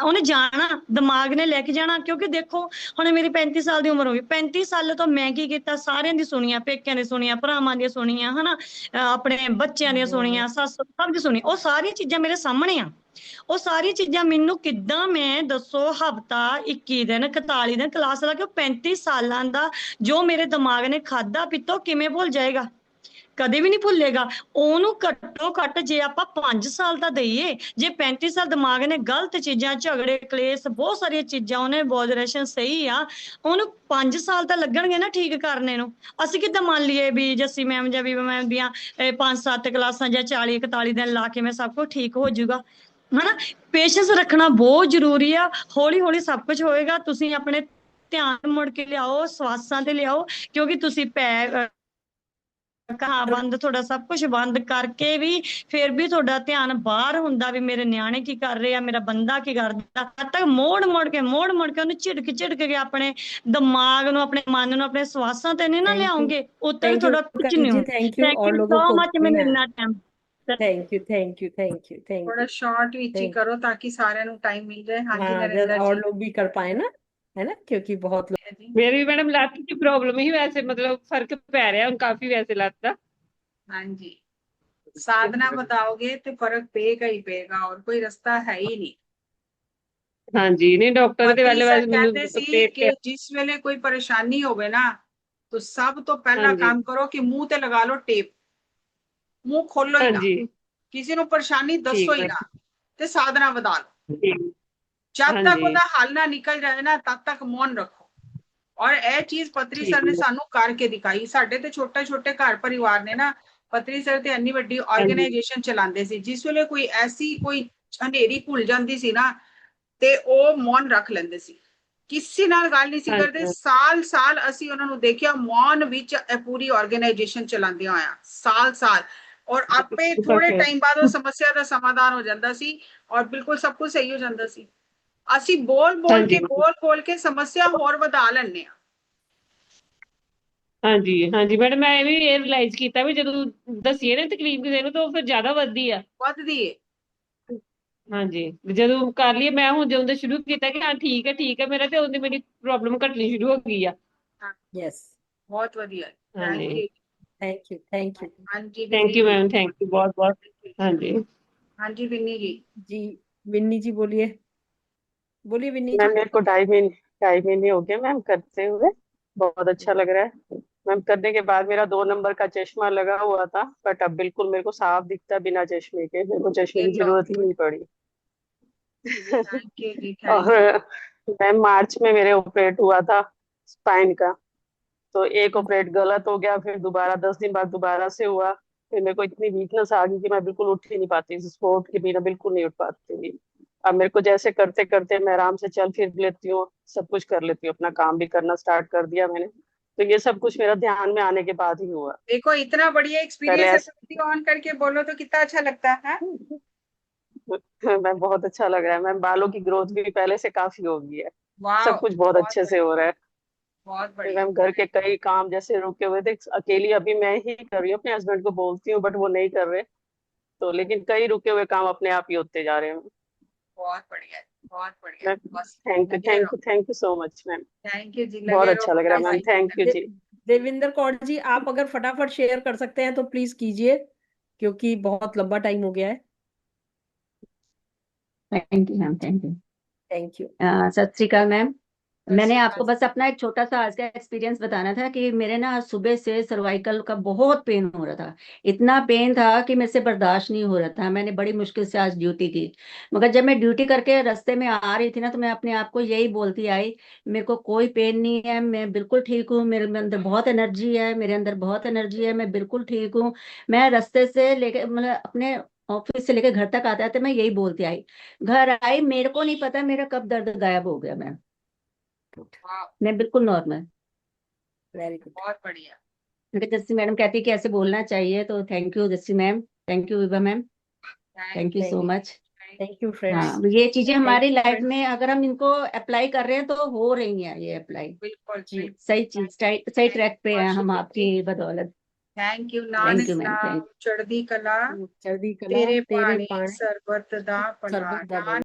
ਉਹਨੇ ਜਾਣਾ, ਦਿਮਾਗ ਨੇ ਲੈ ਕੇ ਜਾਣਾ। ਕਿਉਂਕਿ ਦੇਖੋ ਹੁਣ ਮੇਰੀ 35 ਸਾਲ ਦੀ ਉਮਰ ਹੋ ਗਈ, 35 ਸਾਲ ਤੋਂ ਮੈਂ ਕੀ ਕੀਤਾ, ਸਾਰਿਆਂ ਦੀ ਸੁਣੀਆਂ, ਪੇਕਿਆਂ ਦੀ ਸੁਣੀਆਂ, ਭਰਾਵਾਂ ਦੀਆਂ ਸੁਣੀਆਂ, ਹਨਾ, ਆਪਣੇ ਬੱਚਿਆਂ ਦੀਆਂ ਸੁਣੀਆਂ, ਸੱਸ ਸਭ ਦੀ ਸੁਣੀ, ਉਹ ਸਾਰੀਆਂ ਚੀਜ਼ਾਂ ਮੇਰੇ ਸਾਹਮਣੇ ਆ। ਉਹ ਸਾਰੀ ਚੀਜ਼ਾਂ ਮੈਨੂੰ ਕਿੱਦਾਂ, ਮੈਂ ਦੱਸੋ, ਹਫਤਾ 21 ਦਿਨ 41 ਦਿਨ ਕਲਾਸ ਲਾ ਕੇ, ਉਹ 35 ਸਾਲਾਂ ਦਾ ਜੋ ਮੇਰੇ ਦਿਮਾਗ ਨੇ ਖਾਦਾ ਪੀਤਾ ਕਿਵੇਂ ਭੁੱਲ ਜਾਏਗਾ? ਕਦੇ ਵੀ ਨਹੀਂ ਭੁੱਲੇਗਾ। ਉਹਨੂੰ ਘੱਟੋ ਘੱਟ ਜੇ ਆਪਾਂ 5 ਸਾਲ ਦਾ ਦਈਏ, ਜੇ 35 ਸਾਲ ਦਿਮਾਗ ਨੇ ਗਲਤ ਚੀਜ਼ਾਂ, ਝਗੜੇ, ਕਲੇਸ਼, ਬਹੁਤ ਸਾਰੀਆਂ ਚੀਜ਼ਾਂ ਉਹਨੇ ਬੋਜਰੇਸ਼ਨ ਸਹੀ ਆ, ਉਹਨੂੰ 5 ਸਾਲ ਤਾਂ ਲੱਗਣਗੇ ਨਾ ਠੀਕ ਕਰਨੇ ਨੂੰ। ਅਸੀਂ ਕਿੱਦਾਂ ਮੰਨ ਲਈਏ ਵੀ ਜੱਸੀ ਮੈਮ ਜਾਂ ਬੀਬਾ ਮੈਮ ਦੀਆਂ 5-7 ਕਲਾਸਾਂ ਜਾਂ 40-41 ਦਿਨ ਲਾ ਕੇ ਮੈਂ ਸਭ ਕੁਝ ਠੀਕ ਹੋ ਜਾਊਗਾ, ਹਨਾ। ਪੇਸ਼ੈਂਸ ਰੱਖਣਾ ਬਹੁਤ ਜ਼ਰੂਰੀ ਆ, ਹੌਲੀ ਹੌਲੀ ਸਭ ਕੁਝ ਹੋਏਗਾ। ਤੁਸੀਂ ਆਪਣੇ ਧਿਆਨ ਮੁੜ ਕੇ ਲਿਆਓ, ਸਵਾਸਾਂ ਤੇ ਲਿਆਓ, ਕਿਉਂਕਿ ਤੁਸੀਂ ਕਹਾ ਬੰਦ, ਤੁਹਾਡਾ ਸਭ ਕੁਝ ਬੰਦ ਕਰਕੇ ਵੀ ਫਿਰ ਵੀ ਤੁਹਾਡਾ ਧਿਆਨ ਬਾਹਰ ਹੁੰਦਾ ਵੀ ਮੇਰੇ ਨਿਆਣੇ ਕੀ ਕਰ ਰਹੇ ਆ, ਮੇਰਾ ਬੰਦਾ ਕੀ ਕਰਦਾ। ਤਦ ਤੱਕ ਮੋੜ ਕੇ ਉਹਨੂੰ ਝਿੜਕ ਕੇ ਆਪਣੇ ਦਿਮਾਗ ਨੂੰ, ਆਪਣੇ ਮਨ ਨੂੰ, ਆਪਣੇ ਸਵਾਸਾਂ ਤੇ ਨਹੀਂ ਨਾ थैंक यू, ਲਿਆਉਂਗੇ, उद तक थैंक यू ਤੁਹਾਡਾ कुछ करण नहीं जी, होगा। Thank you. थैंक और यू लोगों सो को मच, भी मैंने हाँ, इतना टाइम। थैंक यू थोड़ा शॉर्ट ਵਿੱਚ ਹੀ थैंक ਕਰੋ ਤਾਂ ਕਿ ਸਾਰਿਆਂ ਨੂੰ ਟਾਈਮ ਮਿਲ ਜਾਏ। ਹਾਂਜੀ हाँ, जब नरेंद्र और जी। लोग भी कर पाए ना, है ना, क्योंकि बहुत लोग। जी मेरी भी मैडम ਲੱਤ ਦੀ ਪ੍ਰੋਬਲਮ ਹੀ, ਵੈਸੇ ਮਤਲਬ ਫਰਕ ਪੈ ਰਿਹਾ ਹੁਣ ਕਾਫੀ ਵੈਸੇ ਲੱਤ ਦਾ। ਹਾਂਜੀ, ਸਾਧਨਾ बताओगे तो फर्क पेगा ही पेगा, और कोई रास्ता है ही नहीं। ਹਾਂਜੀ, ਨਹੀਂ ਡਾਕਟਰ ਦੇ पत्री ਵਾਲੇ सर ਵੈਸੇ ਮੈਨੂੰ कहते सी ਪੇਟ कि जिस वेले कोई परेशानी होवे ना, तो सब तो पहला ਹਾਂਜੀ काम करो कि मुंह ते लगा लो टेप, मुंह खोलो ही ना, ਹਾਂਜੀ किसी ਨੂੰ ਪਰੇਸ਼ਾਨੀ ਦੱਸੋ ਠੀਕ ਹੀ ਹੈ ਨਾ, ਤੇ ਸਾਧਨਾ ਵਧਾ ਲਓ। ਠੀਕ ਜਦ ਤੱਕ ਹਾਂਜੀ ਉਹਦਾ ਹੱਲ ਨਾ ਨਿਕਲ ਜਾਏ ਨਾ, ਤਦ ਤੱਕ ਮੌਨ ਰੱਖੋ। ਔਰ ਇਹ ਚੀਜ਼ ਪਤਰੀ ਠੀਕ ਸਰ ਨੇ ਹੈ ਸਾਨੂੰ ਕਰਕੇ ਦਿਖਾਈ। ਸਾਡੇ ਤੇ ਛੋਟੇ ਘਰ ਪਰਿਵਾਰ ਨੇ ਨਾ, ਪਤਰੀ ਸਰ ਤੇ ਇੰਨੀ ਵੱਡੀ ਹਾਂਜੀ ਆਰਗੇਨਾਈਜੇਸ਼ਨ ਚਲਾਉਂਦੇ ਸੀ, ਜਿਸ ਵੇਲੇ ਕੋਈ ਐਸੀ ਕੋਈ ਹਨੇਰੀ ਘੁਲ ਜਾਂਦੀ ਸੀ ਨਾ, ਤੇ ਉਹ ਮੌਨ ਰੱਖ ਲੈਂਦੇ ਸੀ, ਕਿਸੇ ਨਾਲ ਗੱਲ ਨਹੀਂ ਸੀ ਕਰਦੇ। ਹਾਂਜੀ ਸਾਲ ਅਸੀਂ ਉਹਨਾਂ ਨੂੰ ਦੇਖਿਆ ਮੌਨ ਵਿੱਚ ਇਹ ਪੂਰੀ ਆਰਗੇਨਾਈਜੇਸ਼ਨ ਚਲਾਉਂਦਿਆਂ ਹੋਇਆ, ਸਾਲ। ਔਰ ਆਪੇ ਥੋੜੇ ਟਾਈਮ ਬਾਅਦ ਉਹ ਸਮੱਸਿਆ ਦਾ ਸਮਾਧਾਨ ਹੋ ਜਾਂਦਾ ਸੀ, ਔਰ ਬਿਲਕੁਲ ਸਭ ਕੁਝ ਸਹੀ ਹੋ ਜਾਂਦਾ ਸੀ। ਅਸੀਂ ਬੋਲ ਹਾਂਜੀ ਕੇ ਸਮੱਸਿਆ ਹੋਰ ਵਧਾ ਲੈਂਦੇ ਆ। ਹਾਂਜੀ ਹਾਂਜੀ ਮੈਡਮ, ਮੈਂ ਇਹ ਵੀ ਇਹ ਰਿਅਲਾਈਜ਼ ਕੀਤਾ ਵੀ ਜਦੋਂ ਦੱਸੀਏ ਨਾ ਤਕਲੀਫ ਕਿਸੇ ਨੂੰ ਤਾਂ ਉਹ ਫਿਰ ਜ਼ਿਆਦਾ ਵੱਧਦੀ ਆ। ਵੱਧਦੀ ਏ। ਹਾਂਜੀ, ਵੀ ਜਦੋਂ ਕਰ ਲਈਏ, ਮੈਂ ਹੁਣ ਜਦੋਂ ਦਾ ਸ਼ੁਰੂ ਕੀਤਾ ਕਿ ਹਾਂ ਠੀਕ ਹੈ ਮੇਰਾ, ਤੇ ਉਹਦੀ ਮੇਰੀ ਪ੍ਰੋਬਲਮ ਘਟਣੀ ਸ਼ੁਰੂ ਹੋ ਗਈ ਆ। यस। ਬਹੁਤ ਵਧੀਆ। ਹਾਂਜੀ, thank you. Thank you, thank you. ਹਾਂਜੀ ਥੈਂਕ ਵਿੰਨੀ ਯੂ ਜੀ। ਮੈਮ, ਥੈਂक यू बहुत बहुत। ਹਾਂਜੀ ਹਾਂਜੀ ਵਿੰਨੀ ਜੀ। जी विन्नी जी बोलिए, बोलिए विन्नी मैम जी। मेरे को 2.5 महीने हो गए मैम करते हुए, बहुत अच्छा लग रहा है मैम। करने के बाद मेरा 2 नंबर का चश्मा लगा हुआ था, बट अब बिल्कुल मेरे को साफ दिखता है बिना चश्मे के, मेरे को चश्मे की जरूरत ही नहीं पड़ी। Thank you ji, thank you. और मैम मार्च में मेरे ऑपरेट हुआ था स्पाइन का, तो एक ऑपरेट गलत हो गया, फिर दोबारा 10 दिन बाद दोबारा से हुआ, फिर मेरे को इतनी वीकनेस आ गई कि मैं बिल्कुल उठ ही नहीं पाती, सपोर्ट के बिना बिल्कुल नहीं उठ पाती थी। अब मेरे को जैसे करते करते मैं आराम से चल फिर लेती हूँ, सब कुछ कर लेती हूँ, अपना काम भी करना स्टार्ट कर दिया मैंने। तो ये सब कुछ मेरा ध्यान में आने के बाद ही हुआ। देखो इतना बढ़िया पहले एक्सपीरियंस है, ऑन करके बोलो तो कितना अच्छा लगता है। मैं बहुत अच्छा लग रहा है मैम, बालों की ग्रोथ भी पहले से काफी हो गई है, वाह, सब कुछ बहुत अच्छे से हो रहा है। बहुत फिर बढ़िया। मैम घर के कई काम जैसे रुके हुए थे, अकेली अभी मैं ही कर रही हूँ, अपने हस्बैंड को बोलती हूँ बट वो नहीं कर रहे, तो लेकिन कई रुके हुए काम अपने आप ही होते जा रहे हैं। बहुत बढ़िया, बहुत बढ़िया। बस थैंक यू लगे थैंक रहो। You thank you so much ma'am, thank you जी, बहुत लगे अच्छा रहो। लग रहा है मैम, पढ़ाई थैंक यू में। जी। देविंदर कौर जी, आप अगर फटाफट शेयर कर सकते हैं तो प्लीज कीजिए, क्योंकि बहुत लंबा टाइम हो गया है। Thank you ma'am, thank you. Thank you. सत श्री अकाल मैम। मैंने श्री आपको अकाल। बस अपना एक छोटा सा आज का एक्सपीरियंस बताना था कि मेरे ना सुबह से सर्वाइकल का बहुत पेन हो रहा था। इतना पेन था कि मेरे से बर्दाश्त नहीं हो रहा था। मैंने बड़ी मुश्किल से आज ड्यूटी की, मगर जब मैं ड्यूटी करके रास्ते में आ रही थी ना, तो मैं अपने आप को यही बोलती आई, मेरे को कोई पेन नहीं है, मैं बिल्कुल ठीक हूँ, मेरे अंदर बहुत एनर्जी है, मेरे अंदर बहुत एनर्जी है, मैं बिल्कुल ठीक हूँ। मैं रास्ते से लेके मतलब अपने ऑफिस से लेके घर तक आते आते मैं यही बोलती आई। घर आई, मेरे को नहीं पता मेरा कब दर्द गायब हो गया मैम। वाह, मैं बिल्कुल नॉर्मल। Very good. बहुत बढ़िया। जस्सी मैडम कहती है कि ऐसे बोलना चाहिए, तो thank you Jassi ma'am, thank you Vibha ma'am, thank you so much. Thank you friends. हाँ, ये चीजें हमारी you, लाइफ friends. में अगर हम इनको अप्लाई कर रहे हैं तो हो रही हैं ये अप्लाई। बिल्कुल जी। बिल्कुल। सही चीज, सही ट्रैक पे हैं हम आपकी बदौलत। Thank you. Thank Nanak you ma'am, नाम थैंक चढ़दी कला, चढ़दी कला तेरे तेरे पानी पानी सरबत दा भला। सरबत दा भला।